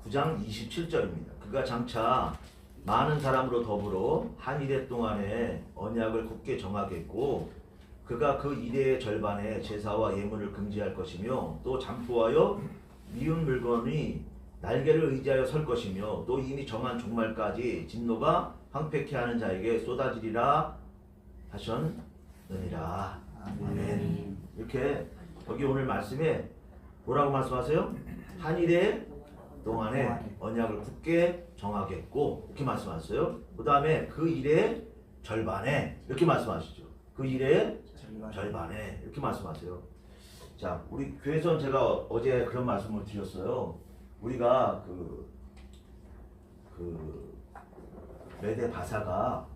9장 27절입니다. 그가 장차 많은 사람으로 더불어 한 이래 동안에 언약을 굳게 정하겠고 그가 그 이래의 절반에 제사와 예물을 금지할 것이며 또 잠포하여 미운 물건이 날개를 의지하여 설 것이며 또 이미 정한 종말까지 진노가 황폐케 하는 자에게 쏟아지리라 하셨느니라. 아멘. 이렇게 여기 오늘 말씀에 뭐라고 말씀하세요? 한 이래 동안에 언약을 굳게 정하겠고 이렇게 말씀하셨어요. 그 다음에 그 일의 절반에 이렇게 말씀하시죠. 그 일의 절반에 이렇게 말씀하세요. 자, 우리 교회에서는 제가 어제 그런 말씀을 드렸어요. 우리가 메데 바사가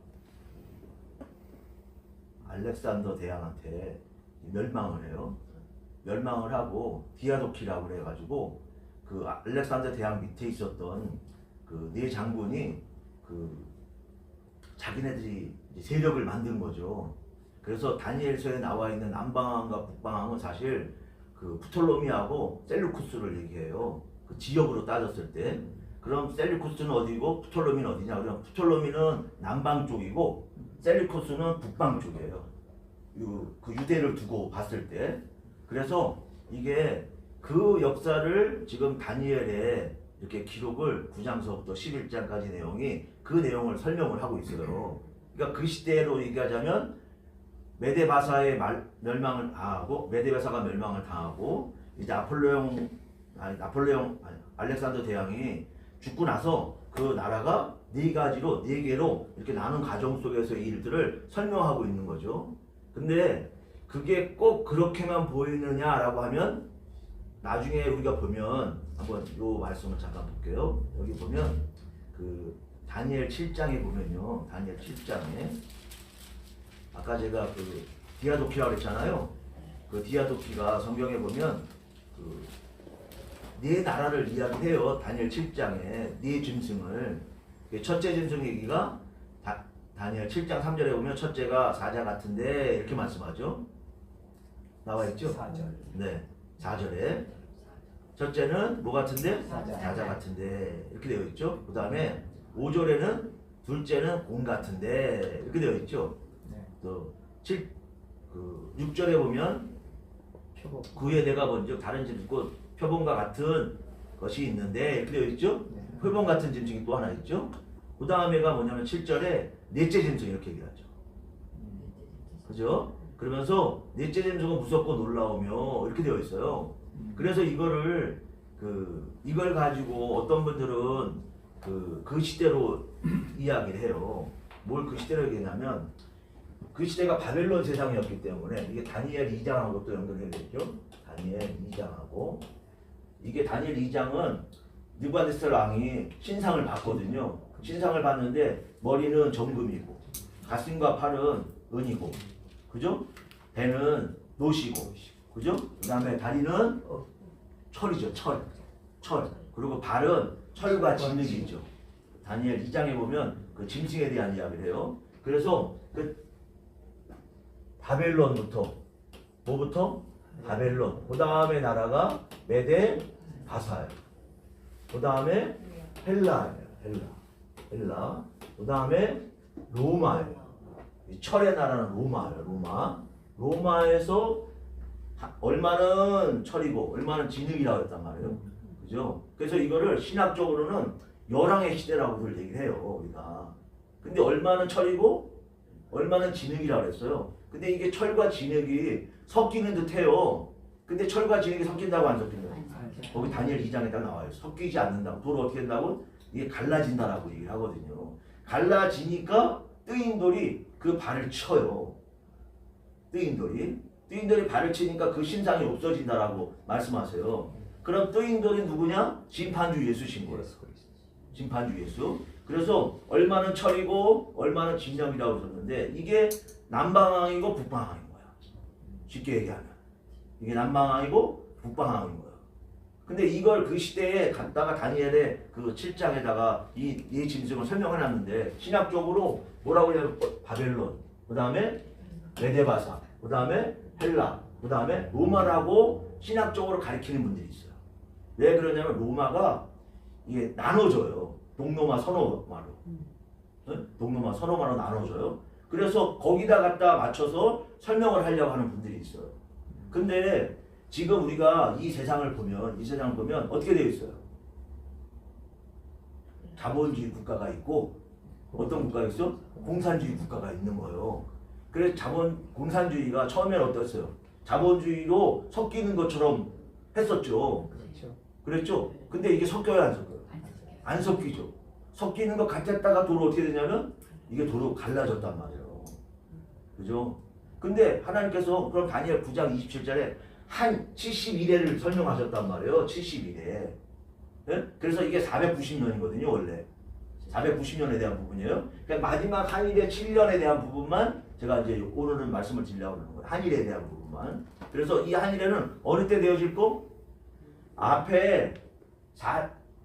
알렉산더 대왕한테 멸망을 해요. 멸망을 하고 디아도키라고 그래가지고 그 알렉산더 대왕 밑에 있었던 그 네 장군이 그 자기네들이 세력을 만든 거죠. 그래서 다니엘서에 나와 있는 남방왕과 북방왕은 사실 그 프톨로미하고 셀루쿠스를 얘기해요. 그 지역으로 따졌을 때. 그럼 셀루쿠스는 어디고 프톨로미는 어디냐? 그럼 프톨로미는 남방 쪽이고 셀루쿠스는 북방 쪽이에요. 그 유대를 두고 봤을 때. 그래서 이게 그 역사를 지금 다니엘에 이렇게 기록을 9장서부터 11장까지 내용이 그 내용을 설명을 하고 있어요. 그러니까 그 시대로 얘기하자면 메데바사의 멸망을 당하고 메데바사가 멸망을 당하고 이제 알렉산더 대왕이 죽고 나서 그 나라가 네 개로 이렇게 나눈 과정 속에서의 일들을 설명하고 있는 거죠. 근데 그게 꼭 그렇게만 보이느냐라고 하면 나중에 우리가 보면 한번 요 말씀을 잠깐 볼게요. 여기 보면 그 다니엘 7장에 보면요. 다니엘 7장에 아까 제가 그 디아도키라고 했잖아요. 그 디아도키가 성경에 보면 그 네 나라를 이야기해요. 다니엘 7장에 네 짐승을. 첫째 짐승 얘기가 다니엘 7장 3절에 보면 첫째가 사자 같은데 이렇게 말씀하죠. 나와 있죠? 4절. 네. 4절에 첫째는 뭐 같은데? 사자 같은데 이렇게 되어 있죠. 그 다음에 5절에는 둘째는 곰 같은데 이렇게 되어 있죠. 또 6절에 보면 그에 내가 본즉 다른 짐승 표범과 같은 것이 있는데 이렇게 되어 있죠. 표범 같은 짐승이 또 하나 있죠. 그 다음에가 뭐냐면 7절에 넷째 짐승 이렇게 얘기하죠. 그죠? 그러면서 넷째 짐승은 무섭고 놀라우며 이렇게 되어 있어요. 그래서 이걸 가지고 어떤 분들은 그 시대로 이야기를 해요. 뭘 그 시대로 얘기하냐면 그 시대가 바벨론 세상이었기 때문에 이게 다니엘 2장하고 또 연결해야 되죠. 다니엘 2장하고 이게 다니엘 2장은 느부갓네살 왕이 신상을 봤거든요. 신상을 봤는데 머리는 정금이고 가슴과 팔은 은이고 그죠? 배는 노시고 그죠? 그 다음에 다리는 철이죠. 철. 그리고 발은 철과 진흙이 있죠. 다니엘 2장에 보면 그 짐승에 대한 이야기를 해요. 그래서 그 바벨론부터 뭐부터? 바벨론. 그 다음에 나라가 메데 바사예요. 그 다음에 헬라예요. 헬라. 그 다음에 로마예요. 이 철의 나라는 로마예요. 로마에서 얼마는 철이고 얼마는 진흙이라고 했단 말이에요. 그죠? 그래서 이거를 신학적으로는 열왕의 시대라고들 얘기를 해요. 우리가. 근데 얼마는 철이고 얼마는 진흙이라고 했어요. 근데 이게 철과 진흙이 섞이는 듯해요. 근데 철과 진흙이 섞인다고 안 섞인다고? 거기 다니엘 2장에 딱 나와요. 섞이지 않는다고. 도로 어떻게 된다고? 이게 갈라진다라고 얘기를 하거든요. 갈라지니까 뜨인 돌이 그 발을 쳐요. 뜨인 돌이 발을 치니까 그 신상이 없어진다라고 말씀하세요. 그럼 뜨인 돌이 누구냐? 심판주 예수신 거예요. 심판주 예수. 그래서 얼마는 철이고 얼마는 진념이라고 썼는데 이게 남방왕이고 북방왕인 거야. 쉽게 얘기하면 이게 남방왕이고 북방왕인 거야. 근데 이걸 그 시대에 갖다가 다니엘의 그 7장에다가 이 짐승을 설명해놨는데 신학적으로 뭐라고 해요? 바벨론, 그 다음에 메데바사, 그 다음에 헬라, 그 다음에 로마라고 신학적으로 가리키는 분들이 있어요. 왜 그러냐면 로마가 이게 나눠져요. 동로마 서로마로. 동로마 서로마로 나눠져요. 그래서 거기다 갖다 맞춰서 설명을 하려고 하는 분들이 있어요. 근데 지금 우리가 이 세상을 보면 어떻게 되어 있어요? 자본주의 국가가 있고 어떤 국가가 있어? 공산주의 국가가 있는 거예요. 그래서 공산주의가 처음엔 어땠어요? 자본주의로 섞이는 것처럼 했었죠. 그랬죠? 근데 이게 섞여요, 안 섞여요? 안 섞이죠. 섞이는 것 같았다가 도로 어떻게 되냐면 이게 도로 갈라졌단 말이에요. 그죠? 근데 하나님께서 그럼 다니엘 9장 27절에 한 71회를 설명하셨단 말이에요. 71회. 네? 그래서 이게 490년이거든요, 원래. 490년에 대한 부분이에요. 그러니까 마지막 한일의 7년에 대한 부분만 제가 이제 오늘은 말씀을 드리려고 하는 거예요. 한일에 대한 부분만. 그래서 이 한일에는 어느 때 되어질 거? 앞에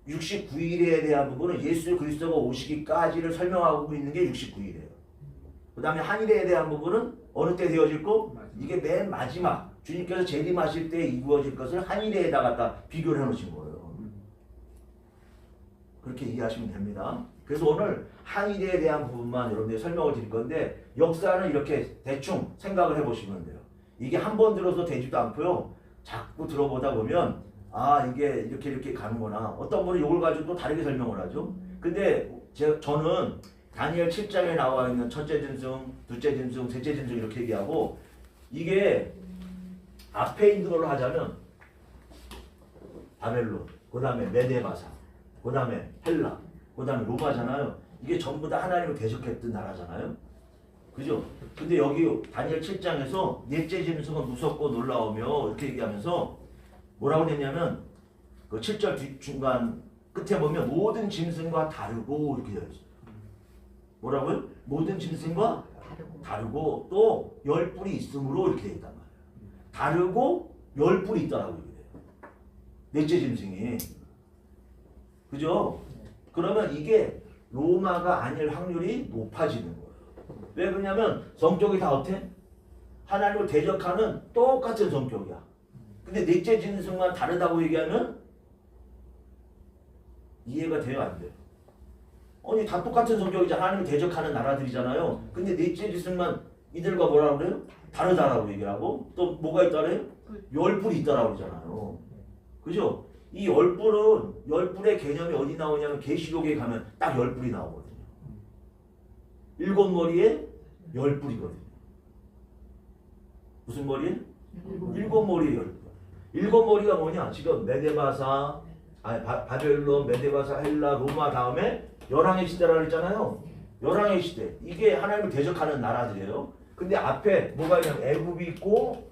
69일에 대한 부분은 예수 그리스도가 오시기까지를 설명하고 있는 게 69일이에요. 그 다음에 한일에 대한 부분은 어느 때 되어질 거? 이게 맨 마지막 주님께서 재림하실 때 이루어질 것을 한일에다 갖다 비교를 해놓으신 거예요. 그렇게 이해하시면 됩니다. 그래서 오늘 한일에 대한 부분만 여러분들이 설명을 드릴 건데 역사는 이렇게 대충 생각을 해보시면 돼요. 이게 한 번 들어서 되지도 않고요. 자꾸 들어보다 보면 아 이게 이렇게 가는구나. 어떤 분은 이걸 가지고 또 다르게 설명을 하죠. 근데 저는 다니엘 7장에 나와 있는 첫째 짐승, 둘째 짐승, 셋째 짐승 이렇게 얘기하고 이게 앞에 있는 걸로 하자면 바벨론, 그 다음에 메데바사, 그 다음에 헬라, 그 다음에 로마잖아요. 이게 전부 다 하나님을 대적했던 나라잖아요. 그죠? 근데 여기 다니엘 7장에서 넷째 짐승은 무섭고 놀라우며 이렇게 얘기하면서 뭐라고 했냐면 그 7절 중간 끝에 보면 모든 짐승과 다르고 이렇게 되어 있어요. 뭐라고요? 모든 짐승과 다르고 또 10뿔이 있으므로 이렇게 되어 있단 말이에요. 다르고 10뿔이 있다라고 얘기해요. 넷째 짐승이. 그죠? 그러면 이게 로마가 아닐 확률이 높아지는 거예요. 왜 그러냐면 성격이 다 어때? 하나님을 대적하는 똑같은 성격이야. 근데 넷째 짐승만 다르다고 얘기하면 이해가 돼요, 안 돼요? 아니 다 똑같은 성격이잖아. 하나님을 대적하는 나라들이잖아요. 근데 넷째 짐승만 이들과 뭐라고 그래요? 다르다라고 얘기를 하고 또 뭐가 있다래요? 10뿔이 있다라고 그러잖아요. 그죠? 이 10뿔의 개념이 어디 나오냐면 계시록에 가면 딱 10뿔이 나오거든요. 7머리에 10뿔이거든요. 무슨 머리에? 7머리에 10뿔. 7머리가 뭐냐? 지금 메데바사, 바벨론, 메데바사, 헬라, 로마 다음에 열왕의 시대라고 했잖아요. 열왕의 시대. 이게 하나님을 대적하는 나라들이에요. 근데 앞에 뭐가 있냐면 애굽이 있고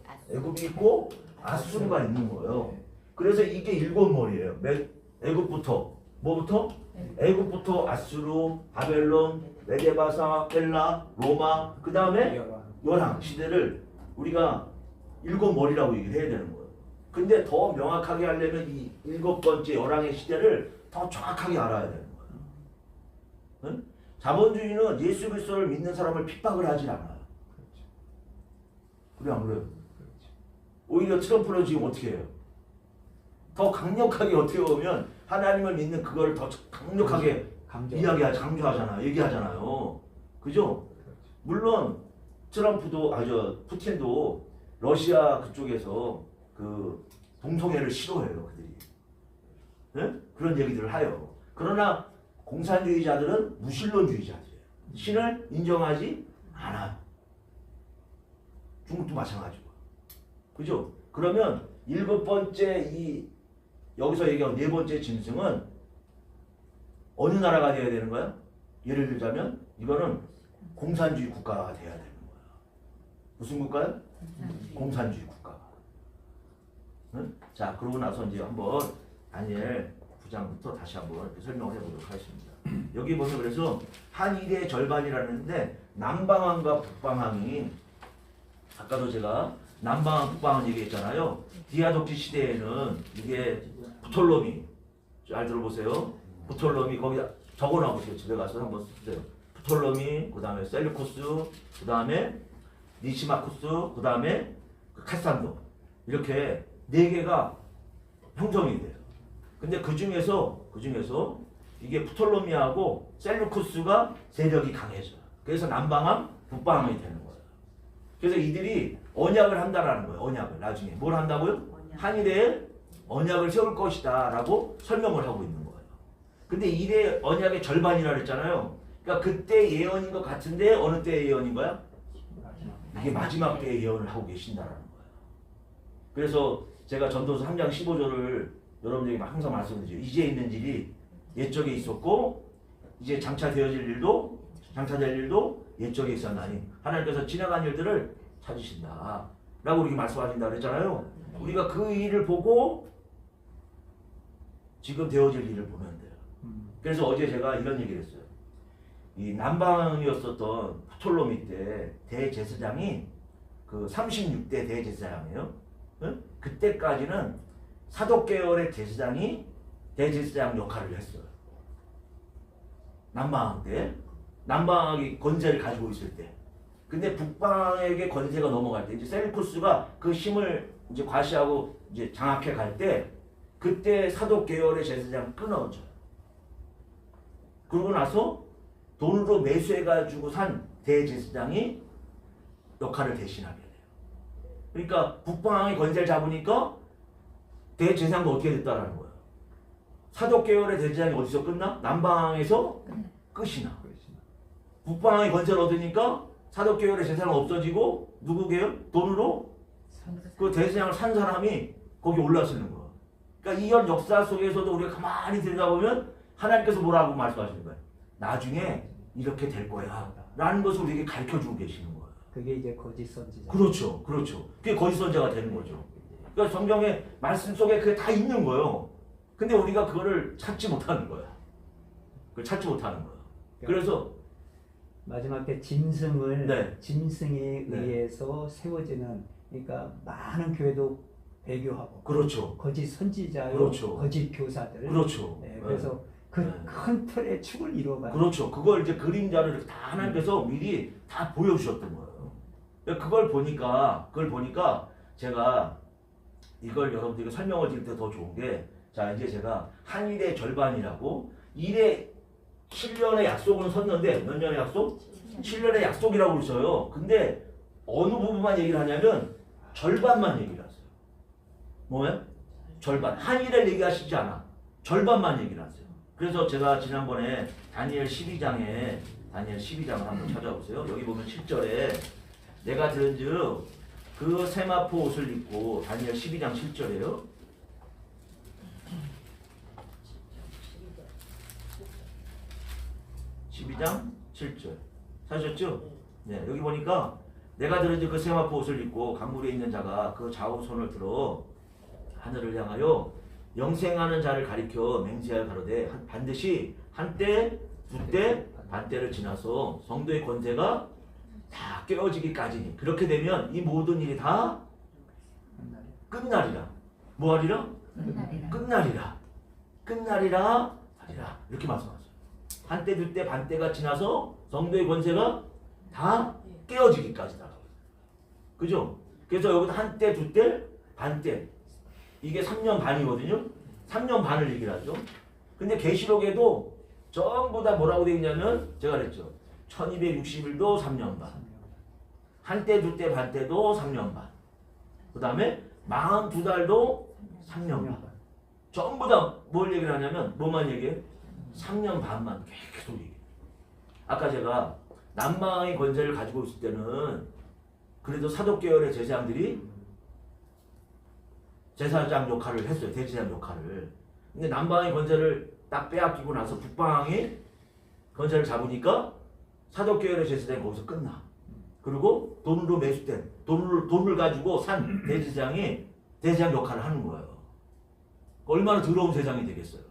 아수르가 있는 거예요. 그래서 이게 7머리예요. 애굽부터 뭐부터? 애굽부터 아수르, 바벨론, 메데바사, 헬라, 로마, 그 다음에 열왕 시대를 우리가 7머리라고 얘기를 해야 되는 거예요. 근데 더 명확하게 하려면 이 7번째 열왕의 시대를 더 정확하게 알아야 되는 거예요. 응? 자본주의는 예수 그리스도를 믿는 사람을 핍박을 하질 않아요. 그래 안 그래요? 오히려 트럼프는 지금 어떻게 해요? 더 강력하게 어떻게 보면 하나님을 믿는 그걸 더 강력하게 강조하잖아요. 얘기하잖아요. 그죠? 물론 트럼프도 푸틴도 러시아 그쪽에서 그 동성애를 싫어해요. 그들이. 네? 그런 얘기들을 해요. 그러나 공산주의자들은 무신론주의자들이에요. 신을 인정하지 않아요. 중국도 마찬가지고. 그죠? 그러면 7번째 여기서 얘기한 4번째 짐승은 어느 나라가 되어야 되는 거야? 예를 들자면 이거는 공산주의 국가가 되어야 되는 거야. 무슨 국가요? 공산주의 국가. 응? 자, 그러고 나서 이제 한번 다니엘 9장부터 다시 한번 이렇게 설명을 해보도록 하겠습니다. 여기 보면 그래서 한일의 절반이라는데 남방왕과 북방왕이 아까도 제가 남방왕, 북방왕 얘기했잖아요. 디아독지 시대에는 이게 프톨로미 잘 들어보세요. 프톨로미 거기 적어놔보세요. 집에 가서 한번 쓰세요. 프톨로미, 그 다음에 셀루코스, 그 다음에 니시마쿠스, 그 다음에 카산도 이렇게 4개가 형성이 돼요. 근데 그 중에서 그 중에서 이게 프톨로미하고 셀루쿠스가 세력이 강해져요. 그래서 남방왕, 북방왕이 되는 거예요. 그래서 이들이 언약을 한다라는 거예요. 언약을 나중에 뭘 한다고요? 한일에 언약을 세울 것이다 라고 설명을 하고 있는 거예요. 근데 이래 언약의 절반이라 그랬잖아요. 그러니까 그때 예언인 것 같은데 어느 때 예언인 거야? 이게 마지막 때의 예언을 하고 계신다라는 거예요. 그래서 제가 전도서 3장 15절을 여러분들에게 항상 말씀드리죠. 이제 있는 일이 옛적에 있었고 이제 장차될 일도 옛적에 있었나니 하나님께서 지나간 일들을 찾으신다 라고 우리가 말씀하신다 그랬잖아요. 우리가 그 일을 보고 지금 되어질 일을 보면 돼요. 그래서 어제 제가 이런 얘기를 했어요. 이 남방이었었던 프톨로미 때 대제사장이 그 36대 대제사장이에요. 응? 그때까지는 사독계열의 제사장이 대제사장 역할을 했어요. 남방 때 남방이 권세를 가지고 있을 때. 근데 북방에게 권세가 넘어갈 때 이제 셀루쿠스가 그 힘을 이제 과시하고 이제 장악해 갈 때 그때 사독계열의 제사장 끊어져요. 그러고 나서 돈으로 매수해가지고 산 대제사장이 역할을 대신하게 돼요. 그러니까 북방의 권세를 잡으니까 대제사장도 어떻게 됐다라는 거예요. 사독계열의 대제사장이 어디서 끝나? 남방에서 끝이 나. 북방의 권세를 얻으니까 사독계열의 제사장은 없어지고 누구게요? 돈으로 그 대제사장을 산 사람이 거기 올라서는 거예요. 그러니까 이런 역사 속에서도 우리가 가만히 들여다보면 하나님께서 뭐라고 말씀하시는 거예요? 나중에 이렇게 될 거야 라는 것을 우리에게 가르쳐주고 계시는 거예요. 그게 이제 거짓 선지자. 그렇죠. 그게 거짓 선지자가 되는 거죠. 그러니까 성경의 말씀 속에 그게 다 있는 거예요. 근데 우리가 그거를 찾지 못하는 거야. 그걸 찾지 못하는 거예요. 그래서 마지막 때 짐승을 네. 짐승에 네. 의해서 세워지는, 그러니까 많은 교회도 배교하고 그렇죠. 거짓 선지자요, 그렇죠. 거짓 교사들. 그렇죠. 네, 그래서 그 큰 틀의 축을 이루어가는. 그렇죠. 그걸 이제 그림자를 다 하나님께서 미리 다 보여주셨던 거예요. 그걸 보니까 제가 이걸 여러분들에게 설명을 드릴 때 더 좋은 게, 자 이제 제가 한일의 절반이라고 7년의 약속은 섰는데 몇 년의 약속? 7년의 약속이라고 그러셔요. 근데 어느 부분만 얘기를 하냐면 절반만 얘기를 하세요. 뭐예요? 절반. 한일을 얘기하시지 않아. 절반만 얘기를 하세요. 그래서 제가 지난번에 다니엘 12장을 한번 찾아보세요. 여기 보면 7절에 내가 들은즉 그 세마포 옷을 입고, 다니엘 12장 7절에요. 12장 7절 사셨죠? 네, 여기 보니까 내가 들은즉 그 세마포 옷을 입고 강물에 있는 자가 그 좌우 손을 들어 하늘을 향하여 영생하는 자를 가리켜 맹세하여 가로되 반드시 한때 두때 반때를 지나서 성도의 권세가 다 깨어지기까지니 그렇게 되면 이 모든 일이 다 끝나리라. 뭐하리라? 끝나리라 하리라. 이렇게 말씀하세요. 한때 두때 반때가 지나서 성도의 권세가 다 깨어지기까지다. 그죠? 그래서 여기서 한때 두때 반때 이게 3년 반이거든요. 3년 반을 얘기를 하죠. 근데 계시록에도 전부 다 뭐라고 되어 있냐면 제가 그랬죠. 1260일도 3년 반. 한때 두때 반때도 3년 반. 그 다음에 42달도 3년 반. 전부 다 뭘 얘기를 하냐면 뭐만 얘기해? 3년 반만 계속 얘기해. 아까 제가 남방의 권세를 가지고 있을 때는 그래도 사독계열의 제사장들이 제사장 역할을 했어요. 대제사장 역할을. 근데 남방의 권세를 딱 빼앗기고 나서 북방의 권세를 잡으니까 사독계열의 제사장이 거기서 끝나. 그리고 돈으로 매수된 돈을 가지고 산 대제사장이 대제사장 역할을 하는 거예요. 얼마나 더러운 세상이 되겠어요.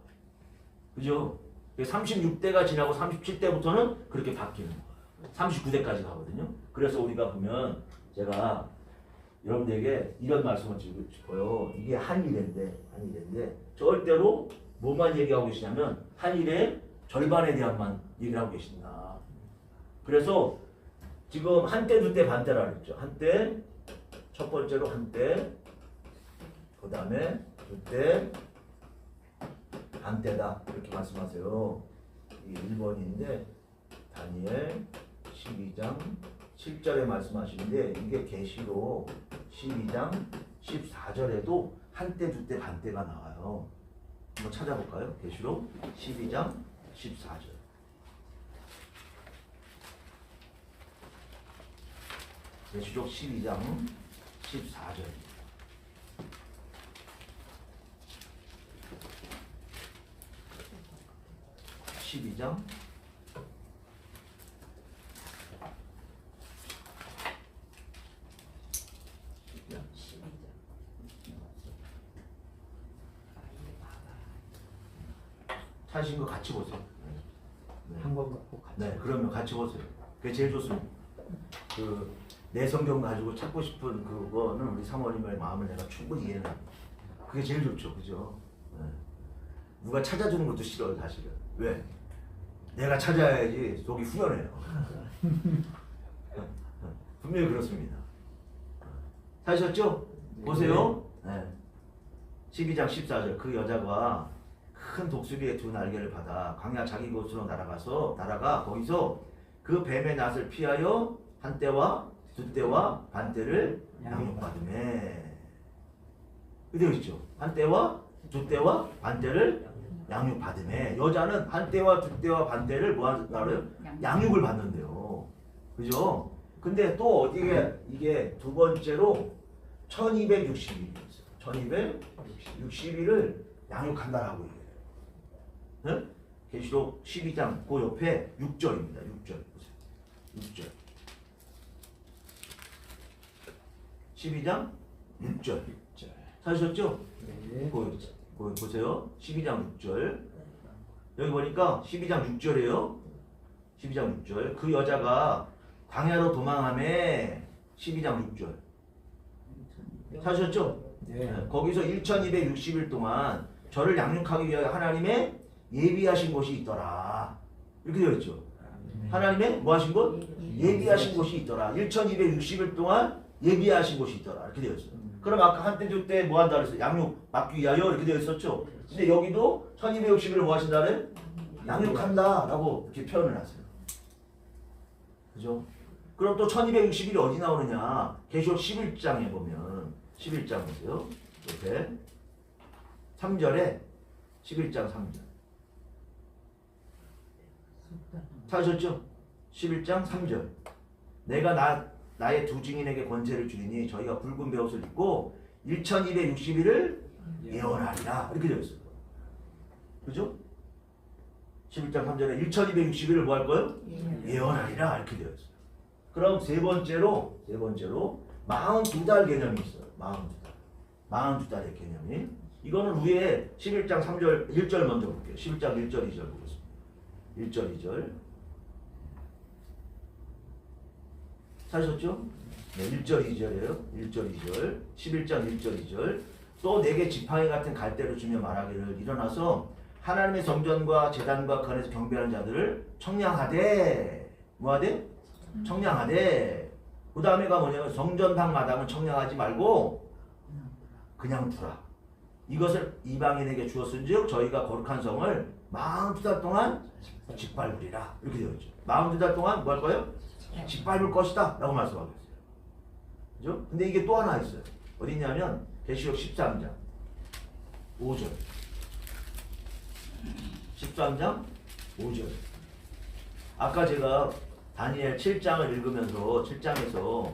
그죠? 36대가 지나고 37대부터는 그렇게 바뀌는 거예요. 39대까지 가거든요. 그래서 우리가 보면 제가 여러분들에게 이런 말씀을 드리고 싶어요. 이게 한일인데 절대로 뭐만 얘기하고 계시냐면 한일의 절반에 대한만 얘기를 하고 계신다. 그래서 지금 한때 두때 반때라 그랬죠. 한때 첫 번째로 한때, 그 다음에 두때, 반대다 이렇게 말씀하세요. 이 1번인데 다니엘 12장 7절에 말씀하시는데 이게 계시록 12장 14절에도 한때 두때 반때가 나와요. 한번 찾아볼까요? 계시록 12장 14절. 계시록 12장 14절. (12장) 찾으신 거 같이 보세요. 네. 한 번 갖고 같이. 네, 그러면 같이 보세요. 그게 제일 좋습니다. 내 성경 가지고 찾고 싶은 그거는 우리 사모님의 마음을 내가 충분히 이해는 합니다. 그게 제일 좋죠, 그죠? 네. 누가 찾아주는 것도 싫어요, 사실은. 왜? 내가 찾아야지 속이 후련해요. 분명히 그렇습니다. 사셨죠? 보세요. 네. 12장 14절 그 여자가 큰 독수리의 두 날개를 받아 광야 자기 곳으로 날아가 거기서 그 뱀의 낫을 피하여 한 때와 두 때와 반 때를 양육받으매. 되어 있죠. 한 때와 두 때와 반 때를 양육받으매. 여자는 한 때와 두 때와 반 때를 뭐 하나요? 양육을 받는데요. 그죠? 근데 또 어디에 이게 두 번째로 1260일 있어요. 1260일을 양육한다라고 얘기해요. 네? 계시록 12장 그 옆에 6절입니다. 6절 보세요. 6절. 12장 6절. 찾으셨죠? 네. 보세요. 12장 6절. 여기 보니까 12장 6절이에요. 12장 6절. 그 여자가 광야로 도망하매 12장 6절. 찾으셨죠? 네. 거기서 1260일 동안 저를 양육하기 위하여 하나님의 예비하신 곳이 있더라. 이렇게 되어 있죠. 하나님의 뭐 하신 곳? 예비하신 곳이 있더라. 1260일 동안 예비하신 곳이 있더라. 이렇게 되어 있어요. 그럼 아까 한때 줄때 뭐 한다 그랬어요? 양육 받기 위하여 이렇게 되어 있었죠. 근데 여기도 1260일을 뭐 하신다 그래? 양육한다 라고 이렇게 표현을 하세요. 그죠? 그럼 또 1260일이 어디 나오느냐? 계시록 11장에 보면 11장 보세요. 옆에 3절에 11장 3절. 찾으셨죠? 11장 3절. 내가 나의 두 증인에게 권세를 주리니 저희가 붉은 베옷을 입고 1260일을 예언하리라. 이렇게 되어 있어요. 그죠? 11장 3절에 1260일을 뭐 할 거예요? 예언하리라. 이렇게 되어 있어요. 그럼 세 번째로 42달 개념이 있어요. 42달의 개념이. 이거는 위에 11장 3절 1절 먼저 볼게요. 11장 1절 2절 보겠습니다. 1절 2절. 찾으셨죠? 네, 1절 2절이에요. 1절 2절. 11장 1절 2절. 또 내게 지팡이 같은 갈대를 주며 말하기를 일어나서 하나님의 성전과 제단과 그 안에서 경배하는 자들을 청량하되 뭐하되? 청량하되. 그 다음에가 뭐냐면 성전방 마당은 청량하지 말고 그냥 두라. 이것을 이방인에게 주었은즉 저희가 거룩한 성을 42달 동안 짓밟으리라. 이렇게 되어 있죠. 42달 동안 뭐 할 거예요? 짓밟을 것이다 라고 말씀하고 있어요. 그죠? 근데 이게 또 하나 있어요. 어디 있냐면 계시록 13장 5절. 13장 5절. 아까 제가 다니엘 7장을 읽으면서 7장에서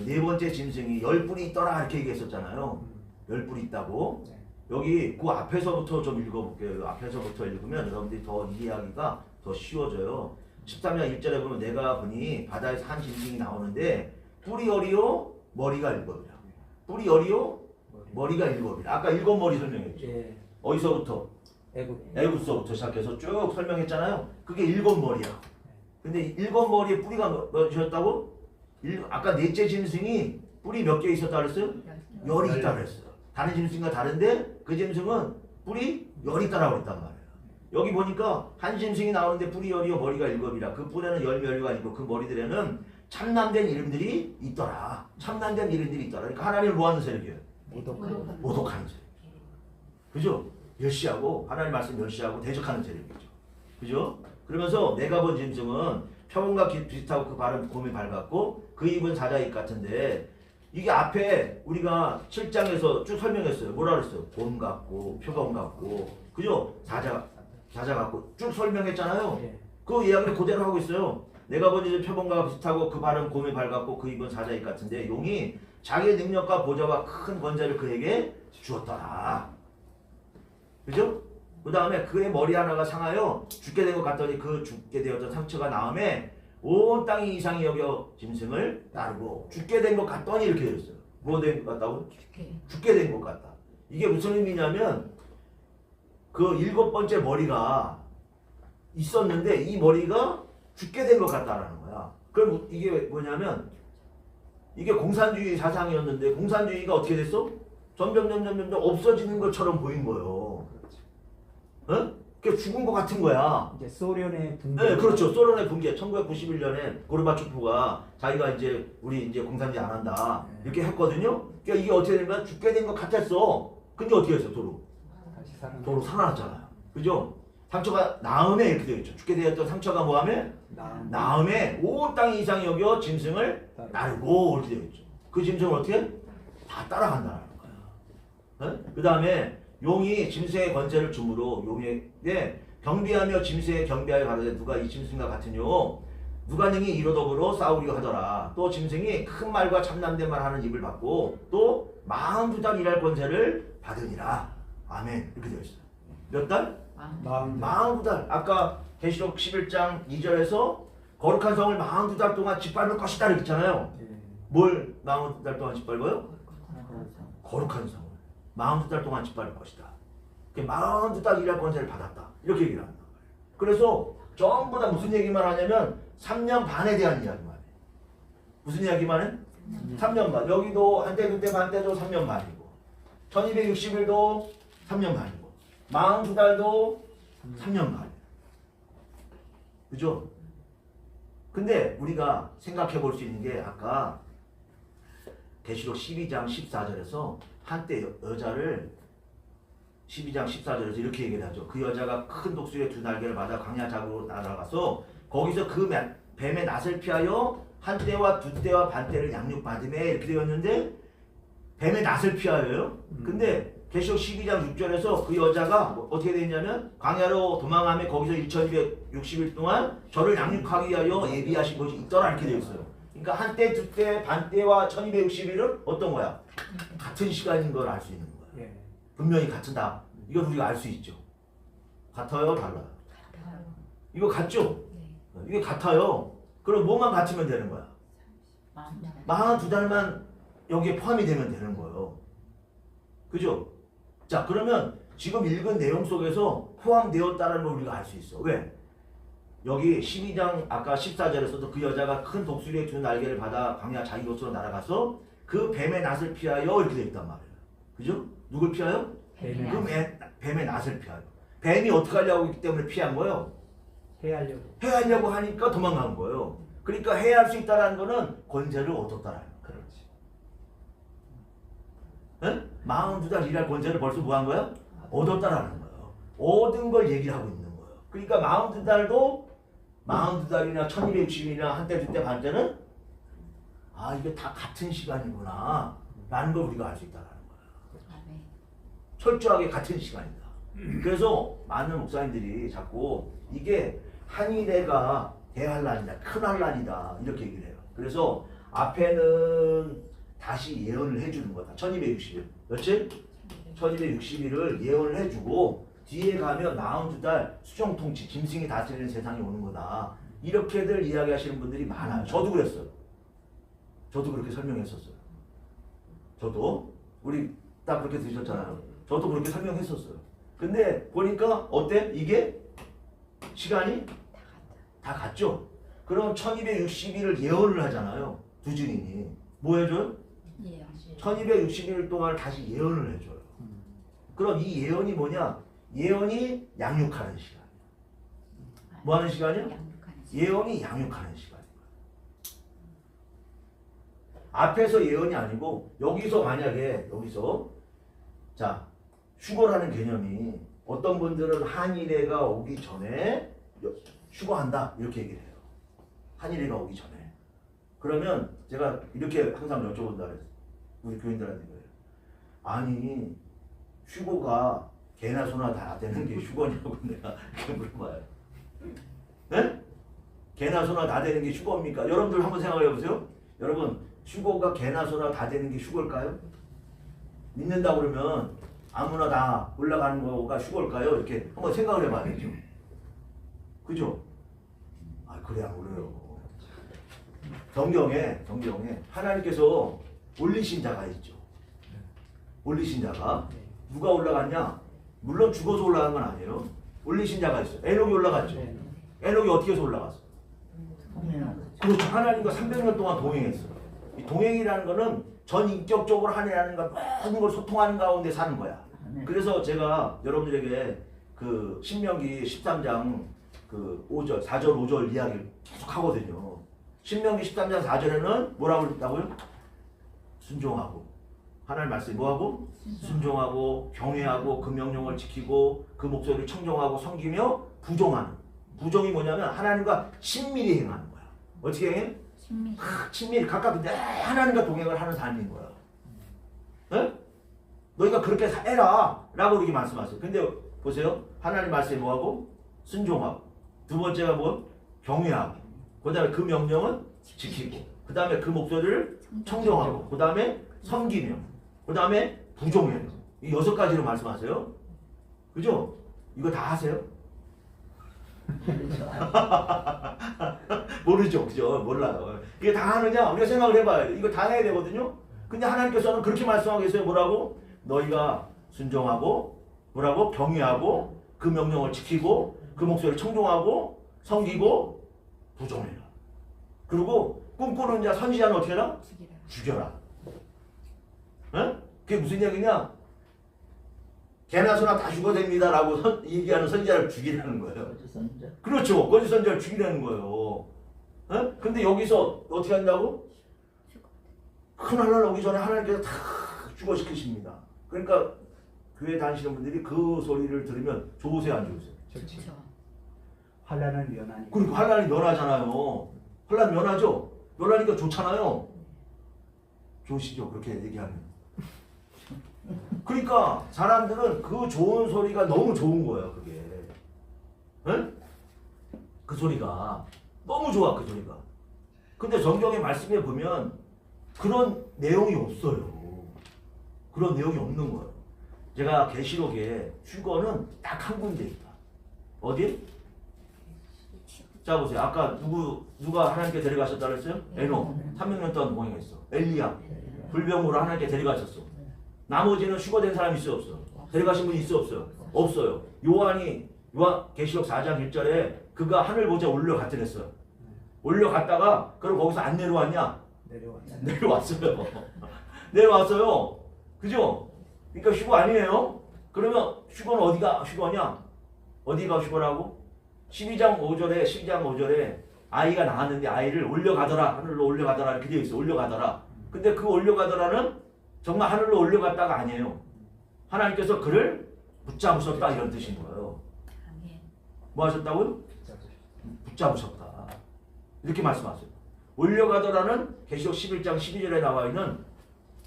네 번째 짐승이 10뿔이 있더라 이렇게 얘기했었잖아요. 10뿔이 있다고. 여기 그 앞에서부터 좀 읽어볼게요. 앞에서부터 읽으면 여러분들이 더 이해하기가 더 쉬워져요. 13장 1절에 보면 내가 보니 바다에서 한 짐승이 나오는데 뿔이 어리요 머리가 7이라. 뿔이 어리요 머리가 7이라. 아까 7머리 설명했죠. 예. 어디서부터? 애굽서부터 시작해서 쭉 설명했잖아요. 그게 7머리야. 근데 7머리에 뿌리가 몇이었다고? 아까 넷째 짐승이 뿔이 몇 개 있었다 그랬어요? 10이 있다 그랬어요. 다른 짐승과 다른데 그 짐승은 뿔이 10이 있다라고 했단 말이에요. 여기 보니까 한 짐승이 나오는데 뿔이 10이요 머리가 7이라. 그 뿔에는 10머리가 있고 그 머리들에는 참남된 이름들이 있더라. 참남된 이름들이 있더라. 그러니까 하나님을 뭐하는 세력이에요? 모독하는 세력. 그죠? 멸시하고 하나님 말씀 멸시하고 대적하는 세력이죠. 그죠? 그러면서 내가 본 짐승은 표범과 비슷하고 그 발은 곰이 밝았고 그 입은 사자입 같은데 이게 앞에 우리가 7장에서 쭉 설명했어요. 뭐라 그랬어요? 곰 같고 표범 같고 그죠? 사자 같고 쭉 설명했잖아요. 예. 그 이야기를 그대로 하고 있어요. 내가 본 이제 표범과 비슷하고 그 발은 곰이 밝았고 그 입은 사자입 같은데 용이 자기의 능력과 보좌와 큰 권세를 그에게 주었더라. 그죠? 그 다음에 그의 머리 하나가 상하여 죽게 된 것 같더니 그 죽게 되었던 상처가 나음에 온 땅이 이상히 여겨 짐승을 따르고 죽게 된 것 같더니 이렇게 되어 있어요. 뭐 된 것 같다고? 죽게 된 것 같다. 이게 무슨 의미냐면 그 7번째 머리가 있었는데 이 머리가 죽게 된 것 같다라는 거야. 그럼 이게 뭐냐면 이게 공산주의 사상이었는데 공산주의가 어떻게 됐어? 점점 없어지는 것처럼 보인 거예요. 어? 그게 죽은 것 같은 거야. 이제 소련의 붕괴. 네, 그렇죠. 소련의 붕괴. 1991년에 고르바초프가 자기가 이제 우리 이제 공산주의 안 한다 이렇게 했거든요. 그러니까 이게 어떻게 된 거야? 죽게 된 것 같았어. 근데 어떻게 했어? 다시 살아나. 도로 살아났잖아요. 그죠? 상처가 나음에 이렇게 되어 있죠. 죽게 되었던 상처가 뭐하면 나음에 온 땅이 이상히 여겨 짐승을 따르고 이렇게 되어 있죠. 그 짐승을 어떻게? 다 따라간다는 거야. 어? 그 다음에 용이 짐승의 권세를 주므로 용에게 경비하며 짐승의 경비하여 가로되 누가 이 짐승과 같으뇨? 누가 능히 이로더불어 싸우려 하더라. 또 짐승이 큰 말과 참남된 말 하는 입을 받고 또 42달 일할 권세를 받으니라. 아멘. 이렇게 되어 있어요. 몇 달? 42달. 아까 계시록 11장 2절에서 거룩한 성을 42달 동안 짓밟을 것이다 이렇게 했잖아요. 예. 뭘 42달 동안 짓밟아요? 거룩한 성을 42달 동안 짓밟을 것이다. 42달 일할 권세를 받았다. 이렇게 얘기를 한다. 그래서 전부 다 무슨 얘기만 하냐면 3년 반에 대한 이야기만 해. 무슨 이야기만 해? 3년 반. 여기도 한때 그때 반때도 3년 반이고 1260일도 3년 반이고 42달도 3년 반. 그죠? 근데 우리가 생각해 볼 수 있는 게 아까 계시록 12장 14절에서 한때 여자를 12장 14절에서 이렇게 얘기를 하죠. 그 여자가 큰 독수리의 두 날개를 받아 광야 자국으로 날아가서 거기서 그 뱀의 낯을 피하여 한때와 두때와 반때를 양육받음에 이렇게 되었는데 뱀의 낯을 피하여요. 근데 계시록 12장 6절에서 그 여자가 어떻게 되었냐면 광야로 도망하며 거기서 1260일 동안 저를 양육하기 위하여 예비하신 것이 있더라 이렇게 되어 있어요. 그러니까 한때, 두때, 반때와 1260일은 어떤 거야? 같은 시간인 걸 알 수 있는 거야. 예. 분명히 같은다. 이걸 우리가 알 수 있죠. 같아요? 달라요? 이거 같죠? 이게 같아요. 그럼 뭐만 같으면 되는 거야? 42달만 여기에 포함이 되면 되는 거예요. 그죠? 자, 그러면 지금 읽은 내용 속에서 포함되었다는 걸 우리가 알 수 있어. 왜? 여기 12장 아까 14절에서도 그 여자가 큰 독수리의 두 날개를 받아 광야 자기 곳으로 날아가서 그 뱀의 낯을 피하여 이렇게 되어 있단 말이에요. 그죠? 누굴 피하여? 뱀의 낯을 피하여. 뱀이 어떻게 하려고 했기 때문에 피한 거예요? 해하려고 하니까 도망간 거예요. 그러니까 해할 수 있다는 거는 권세를 얻었다라는 거예요. 그렇지. 응? 42달 일할 권세를 벌써 뭐 한 거야? 얻었다라는 거예요. 얻은 걸 얘기를 하고 있는 거예요. 그러니까 42달이나 1260일이나 한때 두때 반때는 아 이게 다 같은 시간이구나 라는 걸 우리가 알 수 있다는 거예요. 철저하게 같은 시간이다. 그래서 많은 목사님들이 자꾸 이게 한일애가 대환란이다, 큰 환란이다 이렇게 얘기를 해요. 그래서 앞에는 다시 예언을 해주는 거다. 1260일 며칠? 1260일을 예언을 해주고 뒤에 가면 42달 수정통치, 짐승이 다스리는 세상이 오는 거다. 이렇게들 이야기하시는 분들이 많아요. 저도 그랬어요. 저도 그렇게 설명했었어요. 저도 우리 딱 그렇게 들으셨잖아요. 저도 그렇게 설명했었어요. 근데 보니까 어때? 이게 시간이 다 같죠? 그럼 1260일을 예언을 하잖아요. 두 증인이. 뭐 해줘요? 1260일 동안 다시 예언을 해줘요. 그럼 이 예언이 뭐냐? 예언이 양육하는 시간. 뭐 하는 시간이요? 예언이 양육하는 시간이에요. 앞에서 예언이 아니고 여기서 만약에 여기서 자 휴거라는 개념이 어떤 분들은 한일해가 오기 전에 휴거한다 이렇게 얘기를 해요. 한일해가 오기 전에. 그러면 제가 이렇게 항상 여쭤본다 그랬어요. 우리 교인들한테 거예요. 아니 휴거가 개나 소나 다 되는 게 휴거냐고 내가 이렇게 물어봐요. 네? 개나 소나 다 되는 게 휴거입니까? 여러분들 한번 생각해 보세요. 여러분 휴거가 개나 소나 다 되는 게 휴거일까요? 믿는다 그러면 아무나 다 올라가는 거가 휴거일까요? 이렇게 한번 생각을 해봐야죠. 그죠? 아 그래야 모르요. 성경에 하나님께서 올리신 자가 있죠. 올리신 자가 누가 올라갔냐? 물론 죽어서 올라간 건 아니에요. 올리신 자가 있어요. 에녹이 올라갔죠. 에녹이 어떻게 해서 올라갔어? 그렇죠. 하나님과 300년 동안 동행했어요. 이 동행이라는 거는 전인격적으로 하나님과 모든 걸 소통하는 가운데 사는 거야. 그래서 제가 여러분들에게 그 신명기 13장 그 5절, 4절, 5절 이야기를 계속 하거든요. 신명기 13장 4절에는 뭐라고 그랬다고요? 순종하고 하나님 말씀이 뭐하고? 순종하고 경외하고 그 명령을 지키고 그 목소리를 청종하고 섬기며 부종하는. 부종이 뭐냐면 하나님과 친밀히 행하는 거야. 어떻게 해? 친밀히 가깝게 하나님과 동행을 하는 삶인 거야. 네? 너희가 그렇게 해라 라고 이렇게 말씀하세요. 근데 보세요. 하나님 말씀이 뭐하고? 순종하고 두 번째가 뭐? 경외하고 그 다음에 그 명령은 지키고 그 다음에 그 목소리를 청정하고 그 다음에 섬기며 그 다음에 부종해요. 이 6가지로 말씀하세요. 그죠? 이거 다 하세요? 모르죠. 그죠? 몰라요. 이게 다 하느냐? 우리가 생각을 해봐요. 이거 다 해야 되거든요. 근데 하나님께서는 그렇게 말씀하고 계세요. 뭐라고? 너희가 순종하고 뭐라고? 경외하고 그 명령을 지키고 그 목소리를 청종하고 섬기고 부종해라. 그리고 꿈꾸는 자 선지자는 어떻게 해라? 죽여라. 에? 그게 무슨 얘기냐? 개나 소나 다 죽어도 됩니다라고 얘기하는 선지자를 죽이라는 거예요. 그렇죠. 거짓 선지자를 죽이라는 거예요. 에? 근데 여기서 어떻게 한다고? 큰하늘 오기 전에 하나님께서 다 죽어시키십니다. 그러니까 교회 다니시는 분들이 그 소리를 들으면 좋으세요, 안 좋으세요? 좋죠. 환란을 면하니까. 그리고 환란이 면하잖아요. 환란 면하죠? 면하니까 좋잖아요. 좋으시죠? 그렇게 얘기하면. 그러니까 사람들은 그 좋은 소리가 너무 좋은 거예요. 그게. 응? 그 소리가 너무 좋아. 그 소리가. 근데 성경의 말씀에 보면 그런 내용이 없어요. 그런 내용이 없는 거예요. 제가 계시록에 휴거는 딱 한 군데 있다. 어디? 자 보세요. 아까 누가 하나님께 데려가셨다 그랬어요? 에녹. 300년 동안 동행했어. 엘리야. 불병으로 하나님께 데려가셨어. 나머지는 휴거된 사람이 있어 없어? 데려가신 분이 있어 없어요? 없어요. 요한 계시록 4장 1절에 그가 하늘 보좌 올려갔더랬어요. 올려갔다가 그럼 거기서 안 내려왔냐? 내려왔어요. 내려왔어요. 그죠? 그러니까 휴거 아니에요? 그러면 휴거는 어디가 휴거냐? 어디가 휴거라고? 12장 5절에 아이가 나왔는데 아이를 올려가더라. 하늘로 올려가더라. 이렇게 되어 있어. 올려가더라. 근데 그 올려가더라는 정말 하늘로 올려갔다가 아니에요. 하나님께서 그를 붙잡으셨다 이런 뜻인 거예요. 뭐 하셨다고요? 붙잡으셨다. 이렇게 말씀하세요. 올려가더라는 계시록 11장 12절에 나와 있는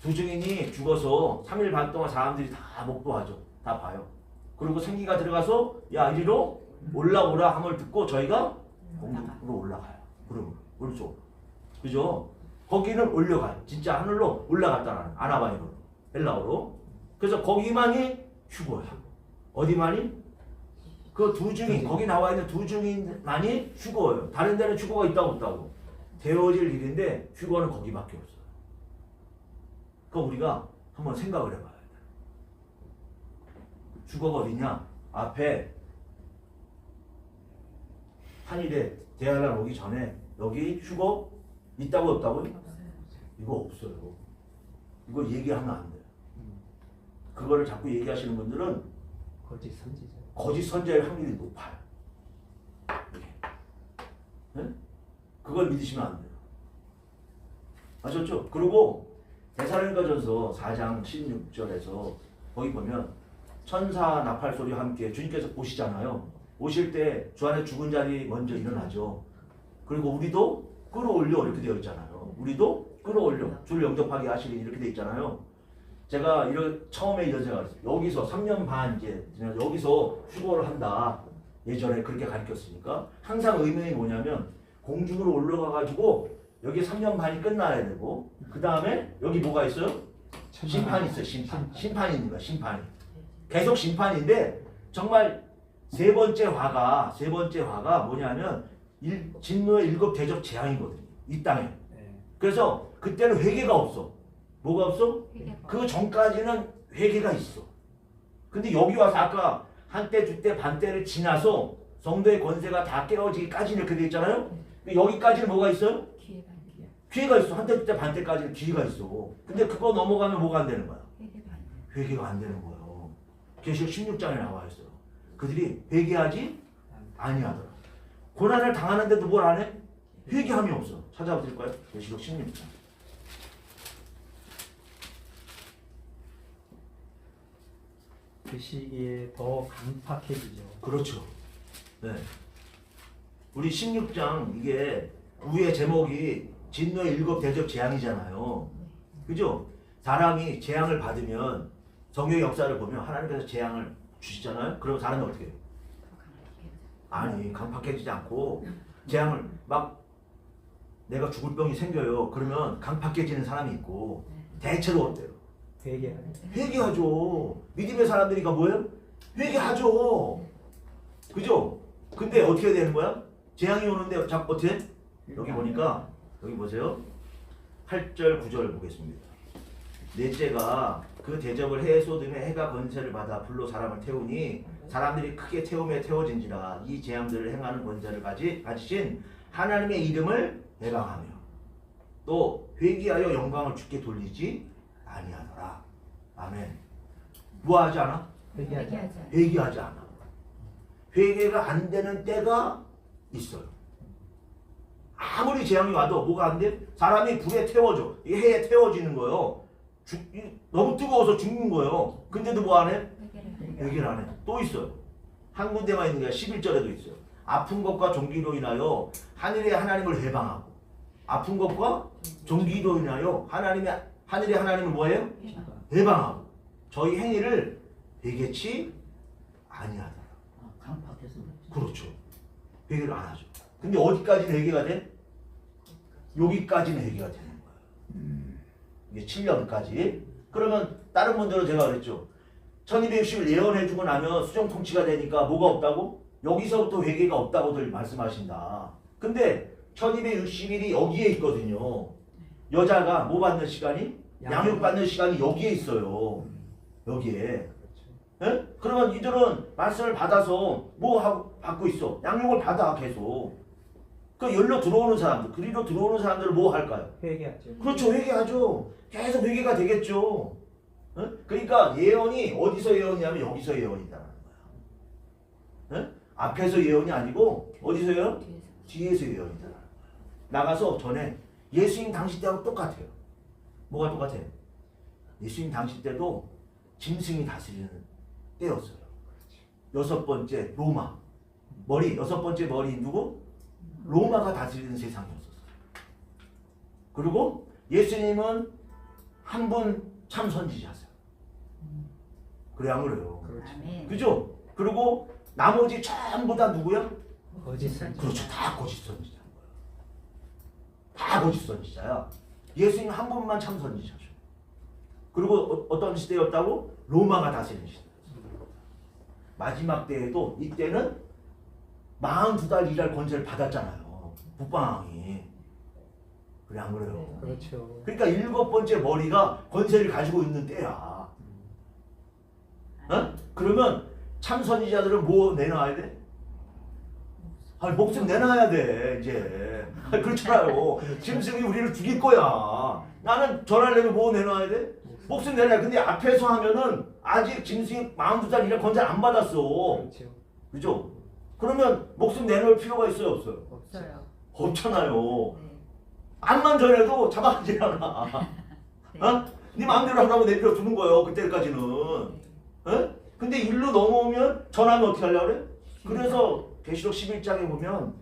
두 증인이 죽어서 3일 반 동안 사람들이 다 목도하죠. 다 봐요. 그리고 생기가 들어가서 야 이리로 올라오라 함을 듣고 저희가 공중으로 올라가요. 그럼 그렇죠. 그죠? 거기는 올려가요. 진짜 하늘로 올라갔다는 아나바이로 헬라어로. 그래서 거기만이 휴거야. 어디만이? 그 두 증인 거기 나와 있는 두 증인만이 휴거예요. 다른 데는 휴거가 있다고 없다고. 되어질 일인데 휴거는 거기밖에 없어요. 그럼 우리가 한번 생각을 해봐야 돼. 휴거가 어디냐? 앞에 한일에 대환란 오기 전에 여기 휴거 있다고 없다고요? 이거 없어요. 이거 얘기하면 안 돼요. 그거를 자꾸 얘기하시는 분들은 거짓 선지자일 확률이 높아요. 네? 그걸 믿으시면 안 돼요. 아셨죠? 그리고 데살로니가전서 4장 16절에서 거기 보면 천사 나팔 소리와 함께 주님께서 오시잖아요. 오실 때 주 안에 죽은 자들이 먼저 일어나죠. 그리고 우리도 끌어올려 이렇게 되어 있잖아요. 우리도 끌어올려 주를 영접하게 하시리 이렇게 되어 있잖아요. 제가 처음에 이런 생각을 했어요. 여기서 3년 반 이제 여기서 휴거를 한다. 예전에 그렇게 가르쳤으니까 항상 의미는 뭐냐면 공중으로 올라가 가지고 여기 3년 반이 끝나야 되고 그 다음에 여기 뭐가 있어요? 심판이 있어요. 심판이 있는 거야. 심판이 계속 심판인데 정말 세 번째 화가 뭐냐면 진노의 7 대접 재앙이거든요. 이 땅에. 그래서 그때는 회개가 없어. 뭐가 없어? 그 전까지는 회개가 있어. 근데 여기 와서 아까 한때, 두때, 반때를 지나서 성도의 권세가 다 깨어지기까지 이렇게 돼 있잖아요. 근데 여기까지는 뭐가 있어요? 기회가 있어. 한때, 두때, 반때까지는 기회가 있어. 근데 그거 넘어가면 뭐가 안 되는 거야? 회개가 안 되는 거예요. 계시록 16장에 나와 있어요. 그들이 회개하지 아니하더라. 고난을 당하는데도 뭘 안 해? 회개함이 없어. 찾아보실까요? 계시록 16장. 그 시기에 더 강팍해지죠. 그렇죠. 네. 우리 16장 이게 위에 제목이 진노의 7 대접 재앙이잖아요. 그죠? 사람이 재앙을 받으면 성경의 역사를 보면 하나님께서 재앙을 주시잖아요. 그럼 사람이 어떻게 해요? 아니 강팍해지지 않고 재앙을 막 내가 죽을 병이 생겨요. 그러면 강팍해지는 사람이 있고 대체로 어때요? 회개하죠. 믿음의 사람들이니까 뭐예요? 회개하죠. 그죠? 근데 어떻게 되는 거야? 재앙이 오는데 자꾸 어떻게? 여기 보니까 여기 보세요. 8절 9절 보겠습니다. 넷째가 그 대접을 해에 쏟으며 해가 권세를 받아 불로 사람을 태우니 사람들이 크게 태움에 태워진지라. 이 재앙들을 행하는 권세를 가지신 하나님의 이름을 해방하며 또 회개하여 영광을 주께 돌리지 아니하더라. 아멘. 뭐하지 않아? 회개하지 않아. 회개가 안 되는 때가 있어요. 아무리 재앙이 와도 뭐가 안 돼? 사람이 불에 태워져. 이 해에 태워지는 거예요. 너무 뜨거워서 죽는 거예요. 근데도 뭐 안 해? 회개를 안 해. 또 있어요. 한 군데만 있는 게 11절에도 있어요. 아픈 것과 종기로 인하여 하늘의 하나님을 해방하고 아픈 것과 종기로 인하여 하늘의 하나님을 뭐예요? 해방하고 저희 행위를 회개치 아니하더라. 강팍해서 그렇죠. 회개를 안 하죠. 근데 어디까지는 회개가 돼? 여기까지는 회개가 되는 거예요. 이게 7년까지. 그러면 다른 분들은 제가 그랬죠. 1260일 예언해주고 나면 수정통치가 되니까 뭐가 없다고? 여기서부터 회개가 없다고들 말씀하신다. 근데 1260일이 여기에 있거든요. 여자가 뭐 받는 시간이? 양육 받는 시간이 여기에 있어요. 여기에. 예? 그러면 이들은 말씀을 받아서 뭐 하고 받고 있어? 양육을 받아 계속. 그 열로 들어오는 사람들, 그리로 들어오는 사람들은 뭐 할까요? 회개하죠. 그렇죠. 회개하죠. 계속 회개가 되겠죠. 예? 그러니까 예언이 어디서 예언이냐면 여기서 예언이다라는 거야. 예? 앞에서 예언이 아니고 어디서 예언? 뒤에서 예언이다. 나가서 전에 예수님 당시 때하고 똑같아요. 뭐가 똑같아? 예수님 당시 때도 짐승이 다스리는 때였어요. 6번째 로마. 여섯 번째 머리 누구? 로마가 다스리는 세상이었어요. 그리고 예수님은 한 분 참 선지자세요. 그래 안 그래요? 그죠? 그리고 나머지 전부 다 누구야? 거짓 선지자. 그렇죠. 다 거짓 선지자인 거예요. 다 거짓 선지자야. 예수님 한 분만 참 선지자죠. 그리고 어떤 시대였다고? 로마가 다스리는 시대. 마지막 때에도 이때는 42달 일할 권세를 받았잖아요. 북방왕이. 그래 안 그래요? 그렇죠. 그러니까 7번째 머리가 권세를 가지고 있는 때야. 어? 그러면 참 선지자들은 뭐 내놔야 돼? 아니, 목숨 내놔야 돼 이제. 아니, 그렇잖아요. 짐승이 우리를 죽일 거야. 나는 전하려면 뭐 내놔야 돼? 목숨 내놔야 돼. 근데 앞에서 하면은 아직 짐승이 42살 일할 권세를 안 받았어. 그렇죠. 그죠? 그러면 목숨 내놓을 필요가 있어요 없어요? 없어요. 없잖아요. 네. 암만 전해도 잡아가지 않아. 네. 어? 네 마음대로 하라고 내버려 두는 거예요. 그때까지는. 어? 근데 일로 넘어오면 전하면 어떻게 하려고 그래? 그래서 계시록 11장에 보면